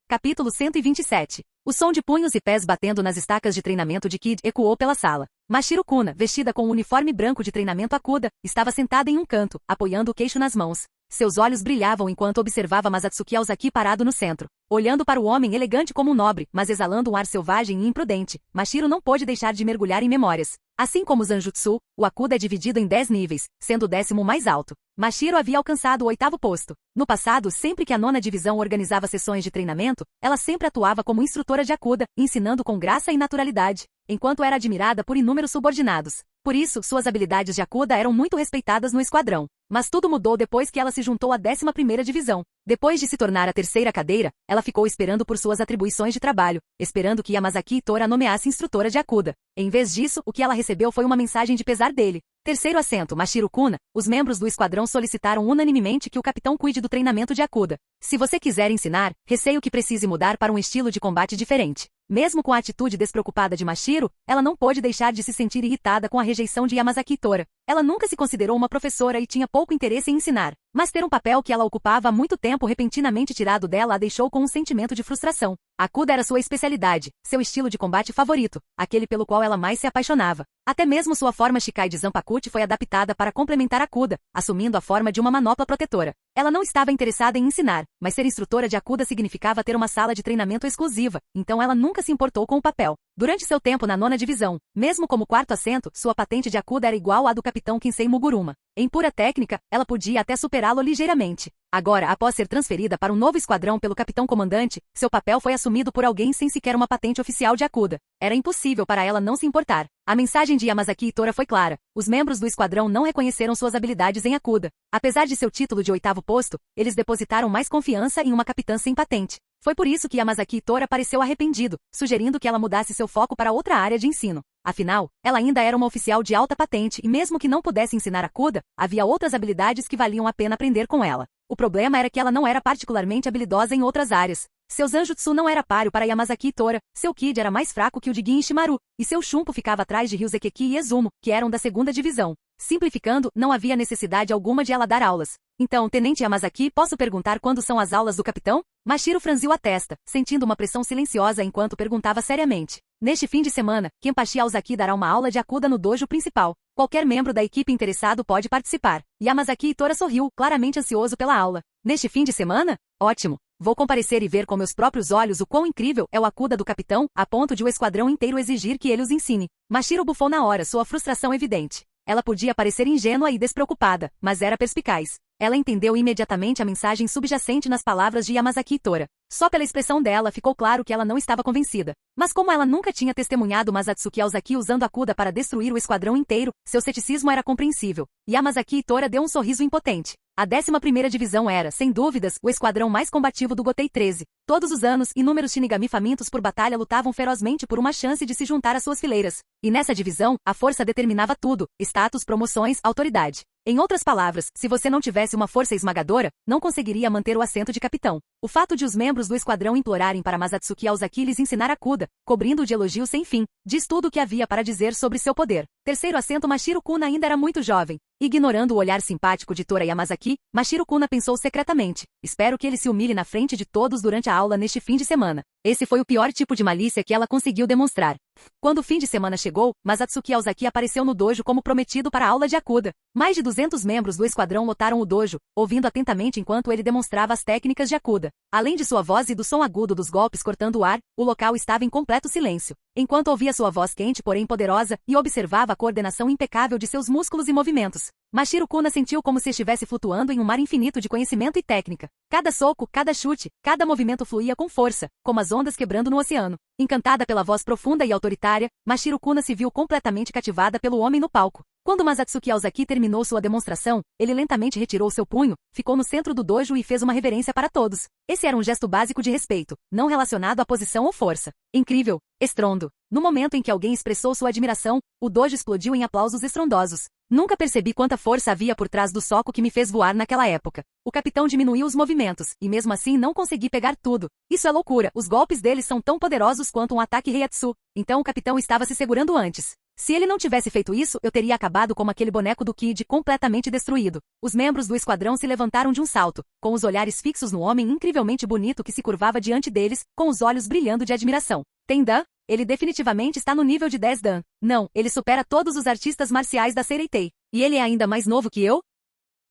Capítulo 127. O som de punhos e pés batendo nas estacas de treinamento de Kid ecoou pela sala. Mashiro Kuna, vestida com um uniforme branco de treinamento Akuda, estava sentada em um canto, apoiando o queixo nas mãos. Seus olhos brilhavam enquanto observava Masatsuki Aozaki parado no centro. Olhando para o homem elegante como um nobre, mas exalando um ar selvagem e imprudente, Mashiro não pôde deixar de mergulhar em memórias. Assim como o Zanjutsu, o Akuda é dividido em 10 níveis, sendo o 10º mais alto. Mashiro havia alcançado o 8º posto. No passado, sempre que a 9ª divisão organizava sessões de treinamento, ela sempre atuava como instrutora de Akuda, ensinando com graça e naturalidade, enquanto era admirada por inúmeros subordinados. Por isso, suas habilidades de Akuda eram muito respeitadas no esquadrão. Mas tudo mudou depois que ela se juntou à 11ª divisão. Depois de se tornar a terceira cadeira, ela ficou esperando por suas atribuições de trabalho, esperando que Yamazaki Itora a nomeasse instrutora de Akuda. Em vez disso, o que ela recebeu foi uma mensagem de pesar dele. Terceiro assento, Mashiro Kuna. Os membros do esquadrão solicitaram unanimemente que o capitão cuide do treinamento de Akuda. Se você quiser ensinar, receio que precise mudar para um estilo de combate diferente. Mesmo com a atitude despreocupada de Mashiro, ela não pôde deixar de se sentir irritada com a rejeição de Yamazaki Itora. Ela nunca se considerou uma professora e tinha pouco interesse em ensinar. Mas ter um papel que ela ocupava há muito tempo repentinamente tirado dela a deixou com um sentimento de frustração. Akuda era sua especialidade, seu estilo de combate favorito, aquele pelo qual ela mais se apaixonava. Até mesmo sua forma Shikai de Zanpakuti foi adaptada para complementar Akuda, assumindo a forma de uma manopla protetora. Ela não estava interessada em ensinar, mas ser instrutora de Akuda significava ter uma sala de treinamento exclusiva, então ela nunca se importou com o papel. Durante seu tempo na 9ª divisão, mesmo como quarto assento, sua patente de Akuda era igual à do capitão Kinsei Muguruma. Em pura técnica, ela podia até superá-lo ligeiramente. Agora, após ser transferida para um novo esquadrão pelo capitão comandante, seu papel foi assumido por alguém sem sequer uma patente oficial de Akuda. Era impossível para ela não se importar. A mensagem de Yamazaki Itora foi clara. Os membros do esquadrão não reconheceram suas habilidades em Akuda. Apesar de seu título de 8º posto, eles depositaram mais confiança em uma capitã sem patente. Foi por isso que Yamazaki Itora pareceu arrependido, sugerindo que ela mudasse seu foco para outra área de ensino. Afinal, ela ainda era uma oficial de alta patente e mesmo que não pudesse ensinar Akuda, havia outras habilidades que valiam a pena aprender com ela. O problema era que ela não era particularmente habilidosa em outras áreas. Seu Zanjutsu não era páreo para Yamazaki Itora, seu Kid era mais fraco que o de Gin Ishimaru, e seu Shunpo ficava atrás de Ryuzekeki e Ezumo, que eram da 2ª divisão. Simplificando, não havia necessidade alguma de ela dar aulas. Então, Tenente Yamazaki, posso perguntar quando são as aulas do capitão? Mashiro franziu a testa, sentindo uma pressão silenciosa enquanto perguntava seriamente. Neste fim de semana, Kenpachi Aozaki dará uma aula de Akuda no dojo principal. Qualquer membro da equipe interessado pode participar. Yamazaki Itora sorriu, claramente ansioso pela aula. Neste fim de semana? Ótimo! Vou comparecer e ver com meus próprios olhos o quão incrível é o Akuda do capitão, a ponto de o esquadrão inteiro exigir que ele os ensine. Mashiro bufou na hora, sua frustração evidente. Ela podia parecer ingênua e despreocupada, mas era perspicaz. Ela entendeu imediatamente a mensagem subjacente nas palavras de Yamazaki Itora. Só pela expressão dela ficou claro que ela não estava convencida. Mas como ela nunca tinha testemunhado Masatsuki Aozaki usando Akuda para destruir o esquadrão inteiro, seu ceticismo era compreensível. Yamazaki Itora deu um sorriso impotente. A 11ª divisão era, sem dúvidas, o esquadrão mais combativo do Gotei 13. Todos os anos, inúmeros Shinigami famintos por batalha lutavam ferozmente por uma chance de se juntar às suas fileiras. E nessa divisão, a força determinava tudo: status, promoções, autoridade. Em outras palavras, se você não tivesse uma força esmagadora, não conseguiria manter o assento de capitão. O fato de os membros do esquadrão implorarem para Masatsuki Aozaki lhes ensinar Akuda, cobrindo-o de elogios sem fim, diz tudo o que havia para dizer sobre seu poder. Terceiro assento, Mashiro Kuna ainda era muito jovem. Ignorando o olhar simpático de Tora Yamazaki, Mashiro Kuna pensou secretamente: espero que ele se humilhe na frente de todos durante a aula neste fim de semana. Esse foi o pior tipo de malícia que ela conseguiu demonstrar. Quando o fim de semana chegou, Masatsuki Aozaki apareceu no dojo como prometido para a aula de Akuda. Mais de 200 membros do esquadrão lotaram o dojo, ouvindo atentamente enquanto ele demonstrava as técnicas de Akuda. Além de sua voz e do som agudo dos golpes cortando o ar, o local estava em completo silêncio. Enquanto ouvia sua voz quente porém poderosa, e observava a coordenação impecável de seus músculos e movimentos, Mashiro Kuna sentiu como se estivesse flutuando em um mar infinito de conhecimento e técnica. Cada soco, cada chute, cada movimento fluía com força, como as ondas quebrando no oceano. Encantada pela voz profunda e autoritária, Mashiro Kuna se viu completamente cativada pelo homem no palco. Quando Masatsuki Aozaki terminou sua demonstração, ele lentamente retirou seu punho, ficou no centro do dojo e fez uma reverência para todos. Esse era um gesto básico de respeito, não relacionado à posição ou força. Incrível! Estrondo! No momento em que alguém expressou sua admiração, o dojo explodiu em aplausos estrondosos. Nunca percebi quanta força havia por trás do soco que me fez voar naquela época. O capitão diminuiu os movimentos, e mesmo assim não consegui pegar tudo. Isso é loucura, os golpes deles são tão poderosos quanto um ataque Heiatsu. Então o capitão estava se segurando antes. Se ele não tivesse feito isso, eu teria acabado como aquele boneco do Kid completamente destruído. Os membros do esquadrão se levantaram de um salto, com os olhares fixos no homem incrivelmente bonito que se curvava diante deles, com os olhos brilhando de admiração. Tem Dan? Ele definitivamente está no nível de 10 Dan. Não, ele supera todos os artistas marciais da Seireitei. E ele é ainda mais novo que eu?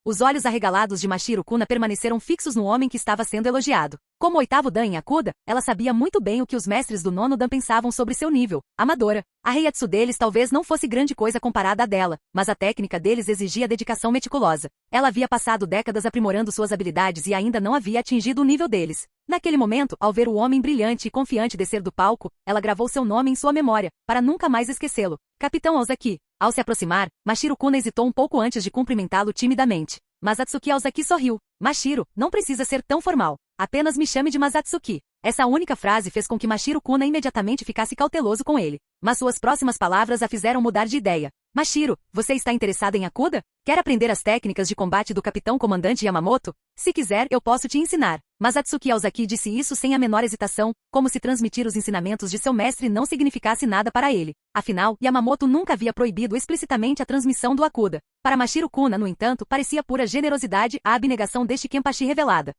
Os olhos arregalados de Mashiro Kuna permaneceram fixos no homem que estava sendo elogiado. Como oitavo Dan em Akuda, ela sabia muito bem o que os mestres do nono Dan pensavam sobre seu nível, amadora. A Heiatsu deles talvez não fosse grande coisa comparada à dela, mas a técnica deles exigia dedicação meticulosa. Ela havia passado décadas aprimorando suas habilidades e ainda não havia atingido o nível deles. Naquele momento, ao ver o homem brilhante e confiante descer do palco, ela gravou seu nome em sua memória, para nunca mais esquecê-lo. Capitão Aozaki. Ao se aproximar, Mashiro Kuna hesitou um pouco antes de cumprimentá-lo timidamente. Masatsuki Aozaki sorriu. Mashiro, não precisa ser tão formal. Apenas me chame de Masatsuki. Essa única frase fez com que Mashiro Kuna imediatamente ficasse cauteloso com ele. Mas suas próximas palavras a fizeram mudar de ideia. Mashiro, você está interessado em Akuda? Quer aprender as técnicas de combate do capitão comandante Yamamoto? Se quiser, eu posso te ensinar. Masatsuki Aozaki disse isso sem a menor hesitação, como se transmitir os ensinamentos de seu mestre não significasse nada para ele. Afinal, Yamamoto nunca havia proibido explicitamente a transmissão do Akuda. Para Mashiro Kuna, no entanto, parecia pura generosidade a abnegação deste Kenpachi revelada.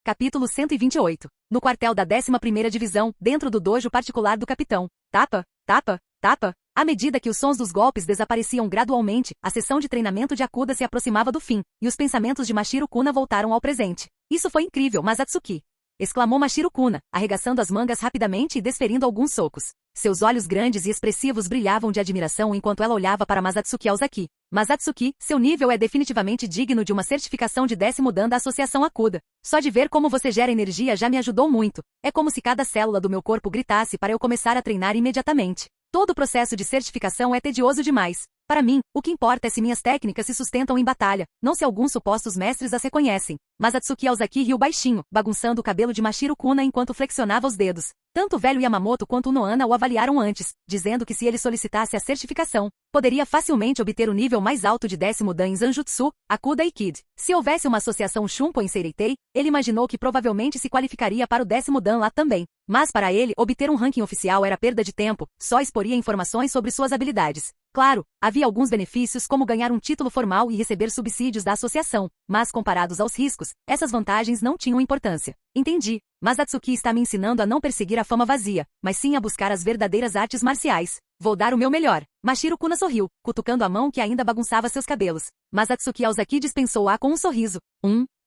Capítulo 128. No quartel da 11ª Divisão, dentro do dojo particular do capitão. Tapa, tapa, tapa. À medida que os sons dos golpes desapareciam gradualmente, a sessão de treinamento de Akuda se aproximava do fim, e os pensamentos de Mashiro Kuna voltaram ao presente. Isso foi incrível, Masatsuki! Exclamou Mashiro Kuna, arregaçando as mangas rapidamente e desferindo alguns socos. Seus olhos grandes e expressivos brilhavam de admiração enquanto ela olhava para Masatsuki Aozaki. Masatsuki, seu nível é definitivamente digno de uma certificação de 10º Dan da Associação Akuda. Só de ver como você gera energia já me ajudou muito. É como se cada célula do meu corpo gritasse para eu começar a treinar imediatamente. Todo o processo de certificação é tedioso demais. Para mim, o que importa é se minhas técnicas se sustentam em batalha, não se alguns supostos mestres as reconhecem. Masatsuki Aozaki riu baixinho, bagunçando o cabelo de Mashiro Kuna enquanto flexionava os dedos. Tanto o velho Yamamoto quanto o Nohana o avaliaram antes, dizendo que se ele solicitasse a certificação, poderia facilmente obter o nível mais alto de 10º Dan em Zanjutsu, Akuda e Kid. Se houvesse uma associação Shunpo em Seireitei, ele imaginou que provavelmente se qualificaria para o 10º Dan lá também. Mas para ele, obter um ranking oficial era perda de tempo, só exporia informações sobre suas habilidades. Claro, havia alguns benefícios como ganhar um título formal e receber subsídios da associação, mas comparados aos riscos, essas vantagens não tinham importância. Entendi. Masatsuki está me ensinando a não perseguir a fama vazia, mas sim a buscar as verdadeiras artes marciais. Vou dar o meu melhor. Mashiro Kuna sorriu, cutucando a mão que ainda bagunçava seus cabelos. Masatsuki Aozaki dispensou-a com um sorriso.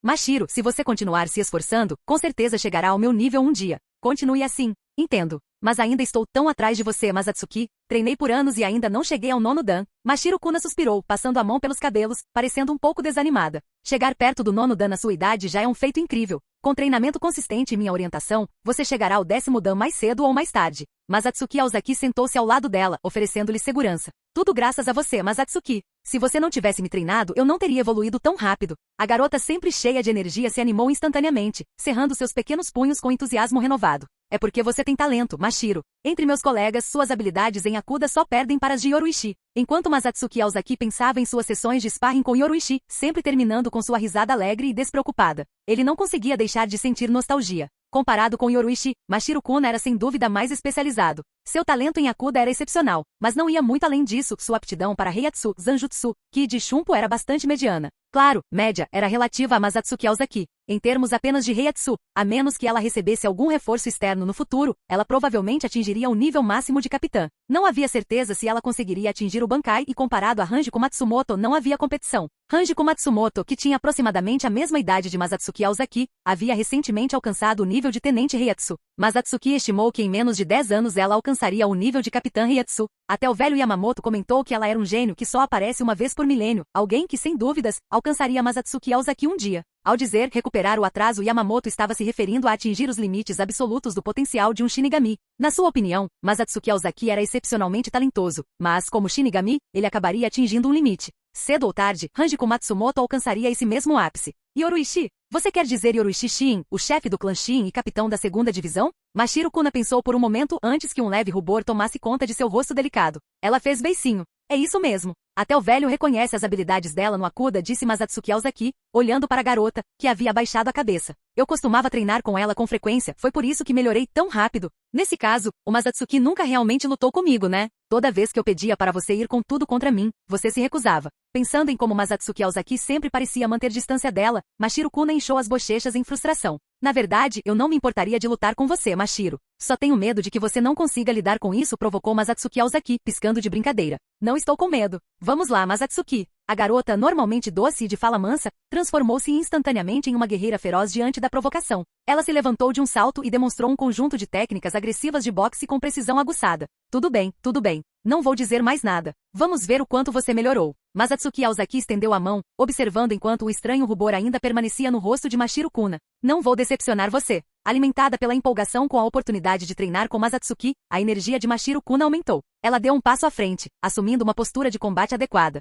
Mashiro, se você continuar se esforçando, com certeza chegará ao meu nível um dia. Continue assim. Entendo. Mas ainda estou tão atrás de você, Masatsuki. Treinei por anos e ainda não cheguei ao 9º Dan. Mashiro Kuna suspirou, passando a mão pelos cabelos, parecendo um pouco desanimada. Chegar perto do 9º Dan na sua idade já é um feito incrível. Com treinamento consistente e minha orientação, você chegará ao 10º Dan mais cedo ou mais tarde. Masatsuki Aozaki sentou-se ao lado dela, oferecendo-lhe segurança. Tudo graças a você, Masatsuki. Se você não tivesse me treinado, eu não teria evoluído tão rápido. A garota sempre cheia de energia se animou instantaneamente, cerrando seus pequenos punhos com entusiasmo renovado. É porque você tem talento, Mashiro. Entre meus colegas, suas habilidades em Akuda só perdem para as de Yoruichi. Enquanto Masatsuki Aozaki pensava em suas sessões de sparring com Yoruichi, sempre terminando com sua risada alegre e despreocupada. Ele não conseguia deixar de sentir nostalgia. Comparado com Yoruichi, Mashiro Kuna era sem dúvida mais especializado. Seu talento em Akuda era excepcional, mas não ia muito além disso. Sua aptidão para Heiatsu, Zanjutsu, Kid e Shunpo era bastante mediana. Claro, média era relativa a Masatsuki Aozaki. Em termos apenas de Heiatsu, a menos que ela recebesse algum reforço externo no futuro, ela provavelmente atingiria o nível máximo de capitã. Não havia certeza se ela conseguiria atingir o Bankai e comparado a Hanjiko Matsumoto não havia competição. Hanjiko Matsumoto, que tinha aproximadamente a mesma idade de Masatsuki Aozaki, havia recentemente alcançado o nível de tenente Heiatsu. Masatsuki estimou que em menos de 10 anos ela alcançaria o nível de capitã Heiatsu. Até o velho Yamamoto comentou que ela era um gênio que só aparece uma vez por milênio, alguém que, sem dúvidas, alcançaria Masatsuki Aozaki um dia. Ao dizer recuperar o atraso, Yamamoto estava se referindo a atingir os limites absolutos do potencial de um Shinigami. Na sua opinião, Masatsuki Aozaki era excepcionalmente talentoso, mas como Shinigami, ele acabaria atingindo um limite. Cedo ou tarde, Hanjiko Matsumoto alcançaria esse mesmo ápice. Yoruichi? Você quer dizer Yoruichi Shin, o chefe do clã Shin e capitão da 2ª divisão? Mashiro Kuna pensou por um momento antes que um leve rubor tomasse conta de seu rosto delicado. Ela fez beicinho. É isso mesmo. Até o velho reconhece as habilidades dela no Akuda, disse Masatsuki Aozaki, olhando para a garota, que havia abaixado a cabeça. Eu costumava treinar com ela com frequência, foi por isso que melhorei tão rápido. Nesse caso, o Masatsuki nunca realmente lutou comigo, né? Toda vez que eu pedia para você ir com tudo contra mim, você se recusava. Pensando em como Masatsuki Aozaki sempre parecia manter distância dela, Mashiro Kuna inchou as bochechas em frustração. Na verdade, eu não me importaria de lutar com você, Mashiro. Só tenho medo de que você não consiga lidar com isso, provocou Masatsuki Aozaki, piscando de brincadeira. Não estou com medo. Vamos lá, Masatsuki. A garota, normalmente doce e de fala mansa, transformou-se instantaneamente em uma guerreira feroz diante da provocação. Ela se levantou de um salto e demonstrou um conjunto de técnicas agressivas de boxe com precisão aguçada. Tudo bem, tudo bem. Não vou dizer mais nada. Vamos ver o quanto você melhorou. Masatsuki Aozaki estendeu a mão, observando enquanto o estranho rubor ainda permanecia no rosto de Mashiro Kuna. Não vou decepcionar você. Alimentada pela empolgação com a oportunidade de treinar com Masatsuki, a energia de Mashiro Kuna aumentou. Ela deu um passo à frente, assumindo uma postura de combate adequada.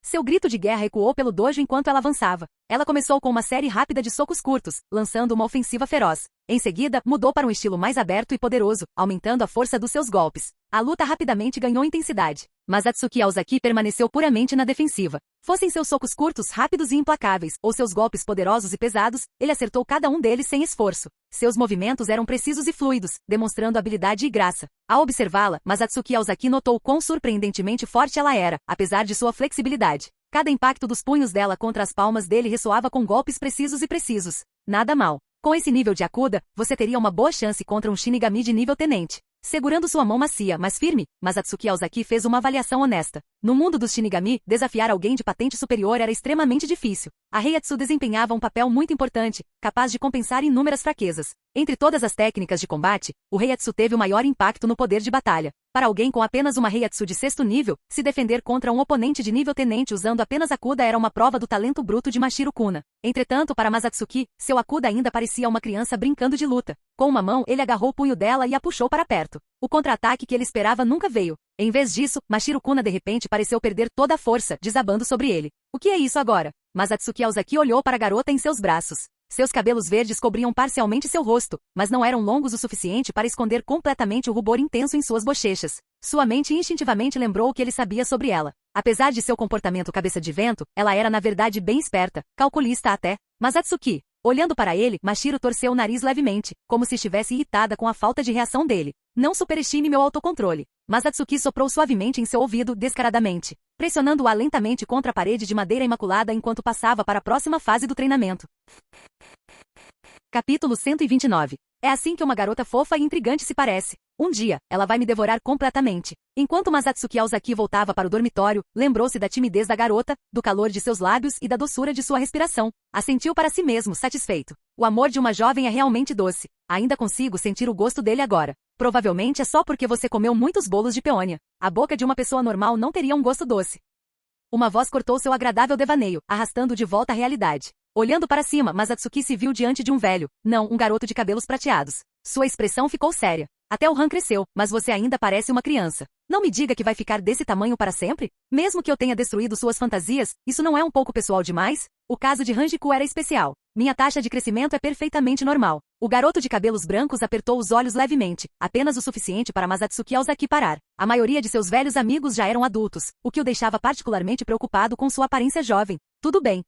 Seu grito de guerra ecoou pelo dojo enquanto ela avançava. Ela começou com uma série rápida de socos curtos, lançando uma ofensiva feroz. Em seguida, mudou para um estilo mais aberto e poderoso, aumentando a força dos seus golpes. A luta rapidamente ganhou intensidade, mas Atsuki Aozaki permaneceu puramente na defensiva. Fossem seus socos curtos, rápidos e implacáveis, ou seus golpes poderosos e pesados, ele acertou cada um deles sem esforço. Seus movimentos eram precisos e fluidos, demonstrando habilidade e graça. Ao observá-la, Atsuki Aozaki notou quão surpreendentemente forte ela era, apesar de sua flexibilidade. Cada impacto dos punhos dela contra as palmas dele ressoava com golpes precisos e precisos. Nada mal. Com esse nível de Akuda, você teria uma boa chance contra um Shinigami de nível tenente. Segurando sua mão macia, mas firme, Atsuki Aozaki fez uma avaliação honesta. No mundo dos Shinigami, desafiar alguém de patente superior era extremamente difícil. A Heiatsu desempenhava um papel muito importante, capaz de compensar inúmeras fraquezas. Entre todas as técnicas de combate, o Heiatsu teve o maior impacto no poder de batalha. Para alguém com apenas uma Heiatsu de 6º nível, se defender contra um oponente de nível tenente usando apenas Akuda era uma prova do talento bruto de Mashiro Kuna. Entretanto, para Masatsuki, seu Akuda ainda parecia uma criança brincando de luta. Com uma mão, ele agarrou o punho dela e a puxou para perto. O contra-ataque que ele esperava nunca veio. Em vez disso, Mashiro Kuna de repente pareceu perder toda a força, desabando sobre ele. O que é isso agora? Atsuki Aozaki olhou para a garota em seus braços. Seus cabelos verdes cobriam parcialmente seu rosto, mas não eram longos o suficiente para esconder completamente o rubor intenso em suas bochechas. Sua mente instintivamente lembrou o que ele sabia sobre ela. Apesar de seu comportamento cabeça de vento, ela era na verdade bem esperta, calculista até. Mas Atsuki, olhando para ele, Mashiro torceu o nariz levemente, como se estivesse irritada com a falta de reação dele. Não superestime meu autocontrole. Atsuki soprou suavemente em seu ouvido, descaradamente, pressionando-a lentamente contra a parede de madeira imaculada enquanto passava para a próxima fase do treinamento. Capítulo 129. É assim que uma garota fofa e intrigante se parece. Um dia, ela vai me devorar completamente. Enquanto Atsuki Aozaki voltava para o dormitório, lembrou-se da timidez da garota, do calor de seus lábios e da doçura de sua respiração. Assentiu para si mesmo, satisfeito. O amor de uma jovem é realmente doce. Ainda consigo sentir o gosto dele agora. Provavelmente é só porque você comeu muitos bolos de peônia. A boca de uma pessoa normal não teria um gosto doce. Uma voz cortou seu agradável devaneio, arrastando de volta à realidade. Olhando para cima, Atsuki se viu diante de um velho, não, um garoto de cabelos prateados. Sua expressão ficou séria. Até o Han cresceu, mas você ainda parece uma criança. Não me diga que vai ficar desse tamanho para sempre? Mesmo que eu tenha destruído suas fantasias, isso não é um pouco pessoal demais? O caso de Hanjiku era especial. Minha taxa de crescimento é perfeitamente normal. O garoto de cabelos brancos apertou os olhos levemente, apenas o suficiente para Atsuki Aozaki parar. A maioria de seus velhos amigos já eram adultos, o que o deixava particularmente preocupado com sua aparência jovem. Tudo bem,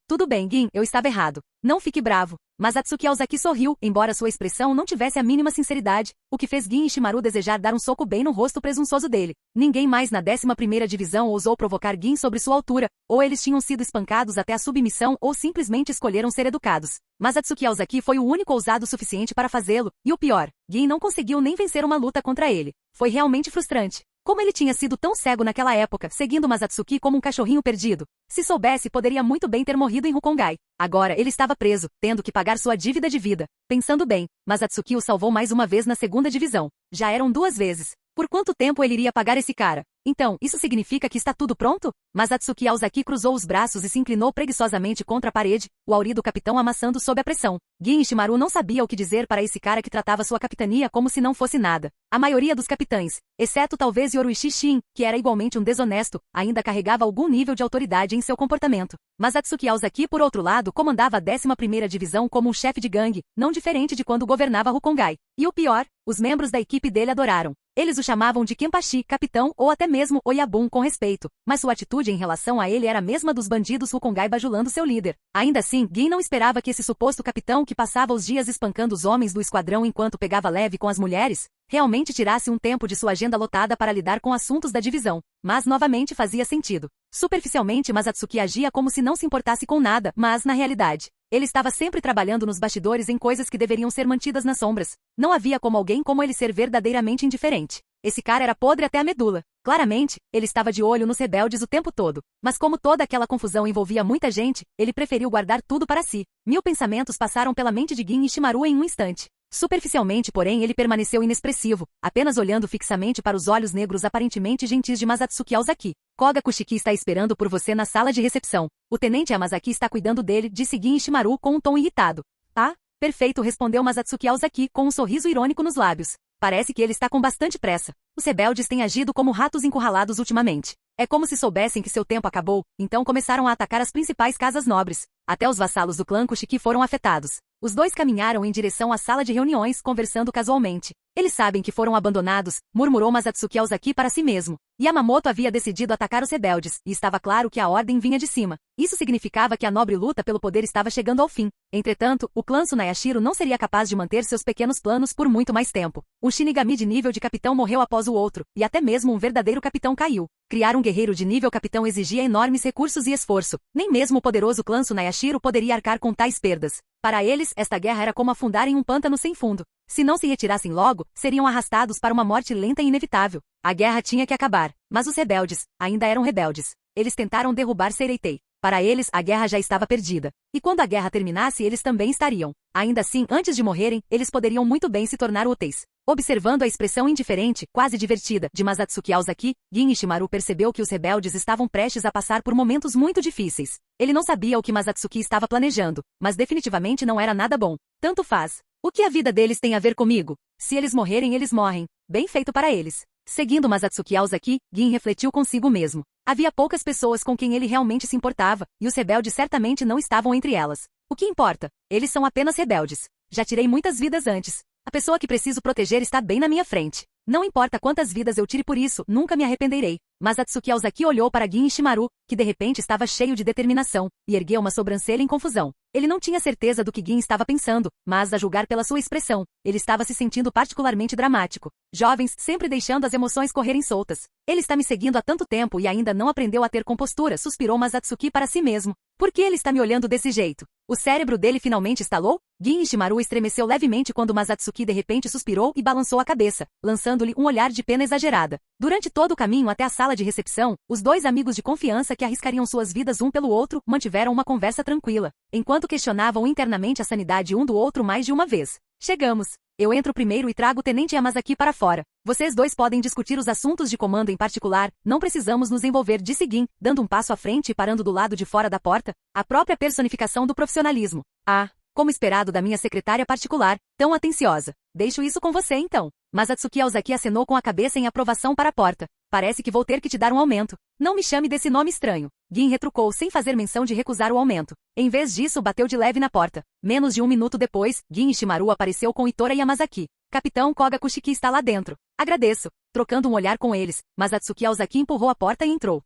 Gin, eu estava errado. Não fique bravo. Atsuki Aozaki sorriu, embora sua expressão não tivesse a mínima sinceridade, o que fez Gin Ishimaru desejar dar um soco bem no rosto presunçoso dele. Ninguém mais na 11ª divisão ousou provocar Gin sobre sua altura, ou eles tinham sido espancados até a submissão ou simplesmente escolheram ser educados. Atsuki Aozaki foi o único ousado suficiente para fazê-lo, e o pior, Gin não conseguiu nem vencer uma luta contra ele. Foi realmente frustrante. Como ele tinha sido tão cego naquela época, seguindo Atsuki como um cachorrinho perdido. Se soubesse, poderia muito bem ter morrido em Rukongai. Agora, ele estava preso, tendo que pagar sua dívida de vida. Pensando bem, Atsuki o salvou mais uma vez na 2ª divisão. Já eram 2 vezes. Por quanto tempo ele iria pagar esse cara? Então, isso significa que está tudo pronto? Atsuki Aozaki cruzou os braços e se inclinou preguiçosamente contra a parede, o auri do capitão amassando sob a pressão. Gin Ishimaru não sabia o que dizer para esse cara que tratava sua capitania como se não fosse nada. A maioria dos capitães, exceto talvez Yoruichi Shin, que era igualmente um desonesto, ainda carregava algum nível de autoridade em seu comportamento. Atsuki Aozaki, por outro lado, comandava a 11ª divisão como um chefe de gangue, não diferente de quando governava Rukongai. E o pior, os membros da equipe dele adoraram. Eles o chamavam de Kenpachi, capitão, ou até mesmo Oyabun com respeito, mas sua atitude em relação a ele era a mesma dos bandidos Rukongai bajulando seu líder. Ainda assim, Gin não esperava que esse suposto capitão que passava os dias espancando os homens do esquadrão enquanto pegava leve com as mulheres, realmente tirasse um tempo de sua agenda lotada para lidar com assuntos da divisão. Mas novamente fazia sentido. Superficialmente, Atsuki agia como se não se importasse com nada, mas, na realidade, ele estava sempre trabalhando nos bastidores em coisas que deveriam ser mantidas nas sombras. Não havia como alguém como ele ser verdadeiramente indiferente. Esse cara era podre até a medula. Claramente, ele estava de olho nos rebeldes o tempo todo. Mas como toda aquela confusão envolvia muita gente, ele preferiu guardar tudo para si. 1000 pensamentos passaram pela mente de Gin Ishimaru em um instante. Superficialmente, porém, ele permaneceu inexpressivo, apenas olhando fixamente para os olhos negros aparentemente gentis de Atsuki Aozaki. Koga Kushiki está esperando por você na sala de recepção. O tenente Yamazaki está cuidando dele, disse Gin Ishimaru com um tom irritado. Ah, perfeito, respondeu Atsuki Aozaki com um sorriso irônico nos lábios. Parece que ele está com bastante pressa. Os rebeldes têm agido como ratos encurralados ultimamente. É como se soubessem que seu tempo acabou, então começaram a atacar as principais casas nobres. Até os vassalos do clã Kushiki foram afetados. Os dois caminharam em direção à sala de reuniões, conversando casualmente. Eles sabem que foram abandonados, murmurou Masatsuki Aozaki para si mesmo. Yamamoto havia decidido atacar os rebeldes, e estava claro que a ordem vinha de cima. Isso significava que a nobre luta pelo poder estava chegando ao fim. Entretanto, o clã Tsunayashiro não seria capaz de manter seus pequenos planos por muito mais tempo. Um Shinigami de nível de capitão morreu após o outro, e até mesmo um verdadeiro capitão caiu. Criar um guerreiro de nível capitão exigia enormes recursos e esforço. Nem mesmo o poderoso clã Tsunayashiro poderia arcar com tais perdas. Para eles, esta guerra era como afundar em um pântano sem fundo. Se não se retirassem logo, seriam arrastados para uma morte lenta e inevitável. A guerra tinha que acabar, mas os rebeldes ainda eram rebeldes. Eles tentaram derrubar Seireitei. Para eles, a guerra já estava perdida. E quando a guerra terminasse, eles também estariam. Ainda assim, antes de morrerem, eles poderiam muito bem se tornar úteis. Observando a expressão indiferente, quase divertida, de Masatsuki Aozaki, Gin Ishimaru percebeu que os rebeldes estavam prestes a passar por momentos muito difíceis. Ele não sabia o que Masatsuki estava planejando, mas definitivamente não era nada bom. Tanto faz. O que a vida deles tem a ver comigo? Se eles morrerem, eles morrem. Bem feito para eles. Seguindo Masatsuki Aozaki, Gin refletiu consigo mesmo. Havia poucas pessoas com quem ele realmente se importava, e os rebeldes certamente não estavam entre elas. O que importa? Eles são apenas rebeldes. Já tirei muitas vidas antes. A pessoa que preciso proteger está bem na minha frente. Não importa quantas vidas eu tire por isso, nunca me arrependerei. Masatsuki Aozaki olhou para Gin Ishimaru, que de repente estava cheio de determinação, e ergueu uma sobrancelha em confusão. Ele não tinha certeza do que Gin estava pensando, mas a julgar pela sua expressão, ele estava se sentindo particularmente dramático. Jovens, sempre deixando as emoções correrem soltas. Ele está me seguindo há tanto tempo e ainda não aprendeu a ter compostura, suspirou Masatsuki para si mesmo. Por que ele está me olhando desse jeito? O cérebro dele finalmente estalou? Gin Ishimaru estremeceu levemente quando Masatsuki de repente suspirou e balançou a cabeça, lançando-lhe um olhar de pena exagerada. Durante todo o caminho até a sala de recepção, os dois amigos de confiança que arriscariam suas vidas um pelo outro mantiveram uma conversa tranquila, enquanto questionavam internamente a sanidade um do outro mais de uma vez. Chegamos. Eu entro primeiro e trago o Tenente Yamazaki para fora. Vocês dois podem discutir os assuntos de comando em particular, não precisamos nos envolver, disse Gin, dando um passo à frente e parando do lado de fora da porta, a própria personificação do profissionalismo. Ah, como esperado da minha secretária particular, tão atenciosa. Deixo isso com você então. Masatsuki Aozaki acenou com a cabeça em aprovação para a porta. Parece que vou ter que te dar um aumento. Não me chame desse nome estranho. Gin retrucou sem fazer menção de recusar o aumento. Em vez disso, bateu de leve na porta. Menos de um minuto depois, Gin Ishimaru apareceu com Itora Yamazaki. Capitão Koga Kushiki está lá dentro. Agradeço. Trocando um olhar com eles, Masatsuki Aozaki empurrou a porta e entrou.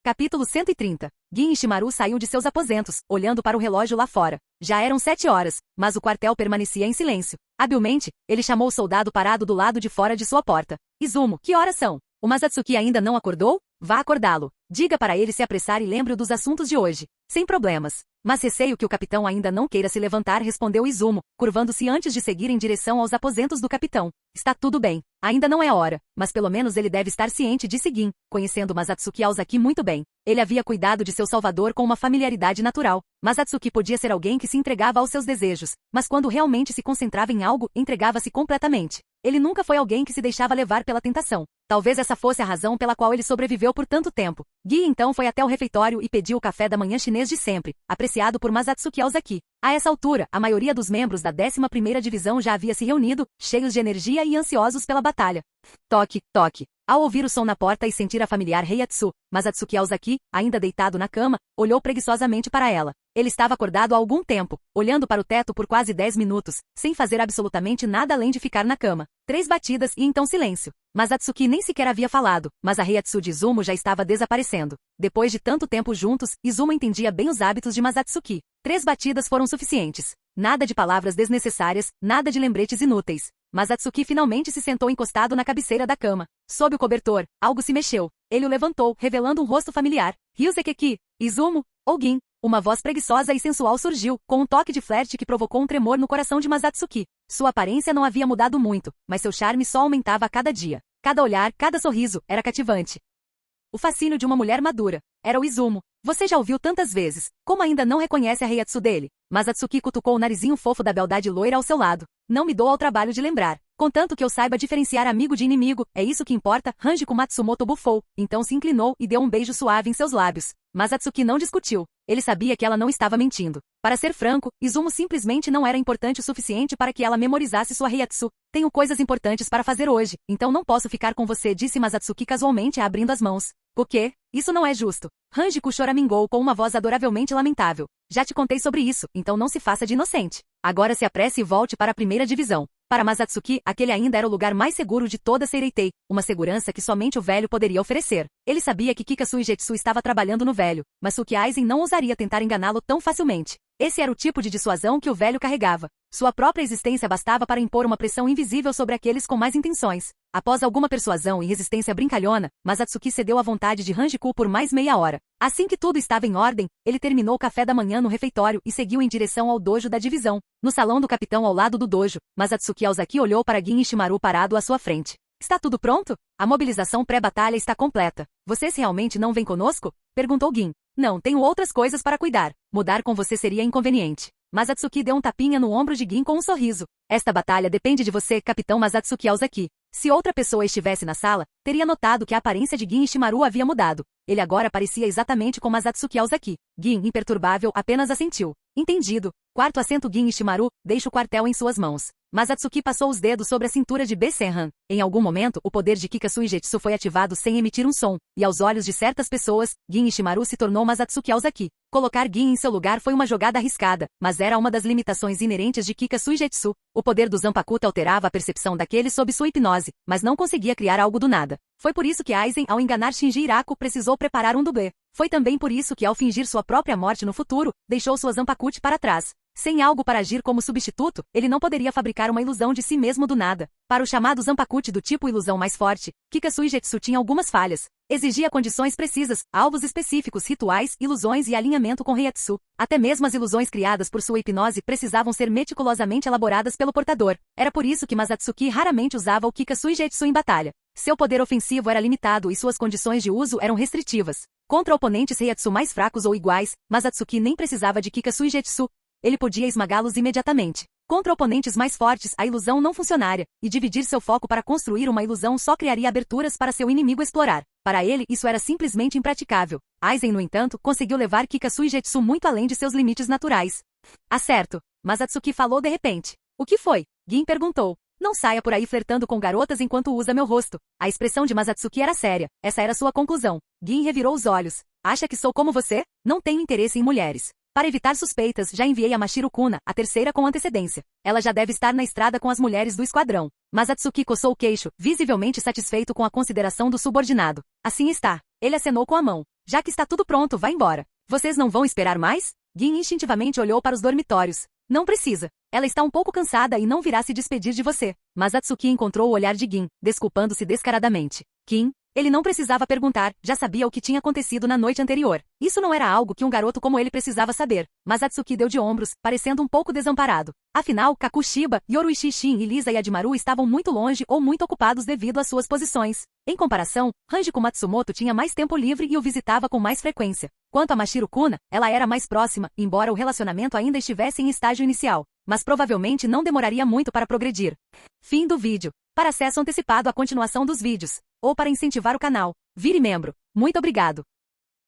Capítulo 130. Gin Ishimaru saiu de seus aposentos, olhando para o relógio lá fora. Já eram 7 horas, mas o quartel permanecia em silêncio. Habilmente, ele chamou o soldado parado do lado de fora de sua porta. Izumo, que horas são? O Masatsuki ainda não acordou? Vá acordá-lo. Diga para ele se apressar e lembre-o dos assuntos de hoje. Sem problemas. Mas receio que o capitão ainda não queira se levantar, respondeu Izumo, curvando-se antes de seguir em direção aos aposentos do capitão. Está tudo bem. Ainda não é hora, mas pelo menos ele deve estar ciente, disse Gin, conhecendo Masatsuki Aozaki muito bem. Ele havia cuidado de seu salvador com uma familiaridade natural. Masatsuki podia ser alguém que se entregava aos seus desejos, mas quando realmente se concentrava em algo, entregava-se completamente. Ele nunca foi alguém que se deixava levar pela tentação. Talvez essa fosse a razão pela qual ele sobreviveu por tanto tempo. Gui então foi até o refeitório e pediu o café da manhã chinês de sempre, apreciado por Masatsuki Aozaki. A essa altura, a maioria dos membros da 11ª Divisão já havia se reunido, cheios de energia e ansiosos pela batalha. Toque, toque. Ao ouvir o som na porta e sentir a familiar Heiatsu, Masatsuki Aozaki, ainda deitado na cama, olhou preguiçosamente para ela. Ele estava acordado há algum tempo, olhando para o teto por quase 10 minutos, sem fazer absolutamente nada além de ficar na cama. 3 batidas e então silêncio. Masatsuki nem sequer havia falado, mas a Heiatsu de Izumo já estava desaparecendo. Depois de tanto tempo juntos, Izumo entendia bem os hábitos de Masatsuki. 3 batidas foram suficientes. Nada de palavras desnecessárias, nada de lembretes inúteis. Masatsuki finalmente se sentou encostado na cabeceira da cama. Sob o cobertor, algo se mexeu. Ele o levantou, revelando um rosto familiar. Ryuzeki, Izumo, ou Gin. Uma voz preguiçosa e sensual surgiu, com um toque de flerte que provocou um tremor no coração de Masatsuki. Sua aparência não havia mudado muito, mas seu charme só aumentava a cada dia. Cada olhar, cada sorriso, era cativante. O fascínio de uma mulher madura. Era o Izumo. Você já ouviu tantas vezes. Como ainda não reconhece a Heiatsu dele? Masatsuki cutucou o narizinho fofo da beldade loira ao seu lado. Não me dou ao trabalho de lembrar. Contanto que eu saiba diferenciar amigo de inimigo, é isso que importa, Hanjiko Matsumoto bufou. Então se inclinou e deu um beijo suave em seus lábios. Masatsuki não discutiu. Ele sabia que ela não estava mentindo. Para ser franco, Izumo simplesmente não era importante o suficiente para que ela memorizasse sua Reiatsu. Tenho coisas importantes para fazer hoje, então não posso ficar com você, disse Masatsuki casualmente abrindo as mãos. O quê? Isso não é justo. Hanjiku choramingou com uma voz adoravelmente lamentável. Já te contei sobre isso, então não se faça de inocente. Agora se apresse e volte para a primeira divisão. Para Masatsuki, aquele ainda era o lugar mais seguro de toda Seireitei, uma segurança que somente o velho poderia oferecer. Ele sabia que Kikasu Igetsu estava trabalhando no velho, mas Suki Aizen não ousaria tentar enganá-lo tão facilmente. Esse era o tipo de dissuasão que o velho carregava. Sua própria existência bastava para impor uma pressão invisível sobre aqueles com mais intenções. Após alguma persuasão e resistência brincalhona, Masatsuki cedeu à vontade de Hanjiku por mais meia hora. Assim que tudo estava em ordem, ele terminou o café da manhã no refeitório e seguiu em direção ao dojo da divisão. No salão do capitão ao lado do dojo, Masatsuki Aozaki olhou para Gin Ishimaru parado à sua frente. Está tudo pronto? A mobilização pré-batalha está completa. Vocês realmente não vêm conosco? Perguntou Gin. Não, tenho outras coisas para cuidar. Mudar com você seria inconveniente. Masatsuki deu um tapinha no ombro de Gin com um sorriso. Esta batalha depende de você, capitão Masatsuki Aozaki. Se outra pessoa estivesse na sala, teria notado que a aparência de Gin Ishimaru havia mudado. Ele agora parecia exatamente com Masatsuki Aozaki. Gin, imperturbável, apenas assentiu. Entendido. Quarto assento Gin Ishimaru, deixa o quartel em suas mãos. Masatsuki passou os dedos sobre a cintura de B-Senran. Em algum momento, o poder de Kikasu Igetsu foi ativado sem emitir um som, e aos olhos de certas pessoas, Gin Ishimaru se tornou Masatsuki Aozaki. Colocar Gin em seu lugar foi uma jogada arriscada, mas era uma das limitações inerentes de Kikasu Igetsu. O poder do Zanpakuta alterava a percepção daqueles sob sua hipnose, mas não conseguia criar algo do nada. Foi por isso que Aizen, ao enganar Shinji Hiraku, precisou preparar um dublê. Foi também por isso que, ao fingir sua própria morte no futuro, deixou sua Zanpakuti para trás. Sem algo para agir como substituto, ele não poderia fabricar uma ilusão de si mesmo do nada. Para o chamado Zanpakuti do tipo ilusão mais forte, Kikasu Igetsu tinha algumas falhas. Exigia condições precisas, alvos específicos, rituais, ilusões e alinhamento com Reiatsu. Até mesmo as ilusões criadas por sua hipnose precisavam ser meticulosamente elaboradas pelo portador. Era por isso que Masatsuki raramente usava o Kikasu Igetsu em batalha. Seu poder ofensivo era limitado e suas condições de uso eram restritivas. Contra oponentes Reiatsu mais fracos ou iguais, Masatsuki nem precisava de Kikasu Igetsu. Ele podia esmagá-los imediatamente. Contra oponentes mais fortes, a ilusão não funcionaria, e dividir seu foco para construir uma ilusão só criaria aberturas para seu inimigo explorar. Para ele, isso era simplesmente impraticável. Aizen, no entanto, conseguiu levar Kikasu Igetsu muito além de seus limites naturais. Acerto. Masatsuki falou de repente. O que foi? Gin perguntou. Não saia por aí flertando com garotas enquanto usa meu rosto. A expressão de Masatsuki era séria. Essa era sua conclusão. Gin revirou os olhos. Acha que sou como você? Não tenho interesse em mulheres. Para evitar suspeitas, já enviei a Mashiro Kuna, a terceira com antecedência. Ela já deve estar na estrada com as mulheres do esquadrão. Masatsuki coçou o queixo, visivelmente satisfeito com a consideração do subordinado. Assim está. Ele acenou com a mão. Já que está tudo pronto, vá embora. Vocês não vão esperar mais? Gin instintivamente olhou para os dormitórios. Não precisa. Ela está um pouco cansada e não virá se despedir de você. Masatsuki encontrou o olhar de Gin, desculpando-se descaradamente. Gin? Ele não precisava perguntar, já sabia o que tinha acontecido na noite anterior. Isso não era algo que um garoto como ele precisava saber. Masatsuki deu de ombros, parecendo um pouco desamparado. Afinal, Kakushiba, Yoruichi Shin e Lisa Yadimaru estavam muito longe ou muito ocupados devido às suas posições. Em comparação, Hanjiku Matsumoto tinha mais tempo livre e o visitava com mais frequência. Quanto a Mashiro Kuna, ela era mais próxima, embora o relacionamento ainda estivesse em estágio inicial. Mas provavelmente não demoraria muito para progredir. Fim do vídeo. Para acesso antecipado à continuação dos vídeos, ou para incentivar o canal, vire membro. Muito obrigado.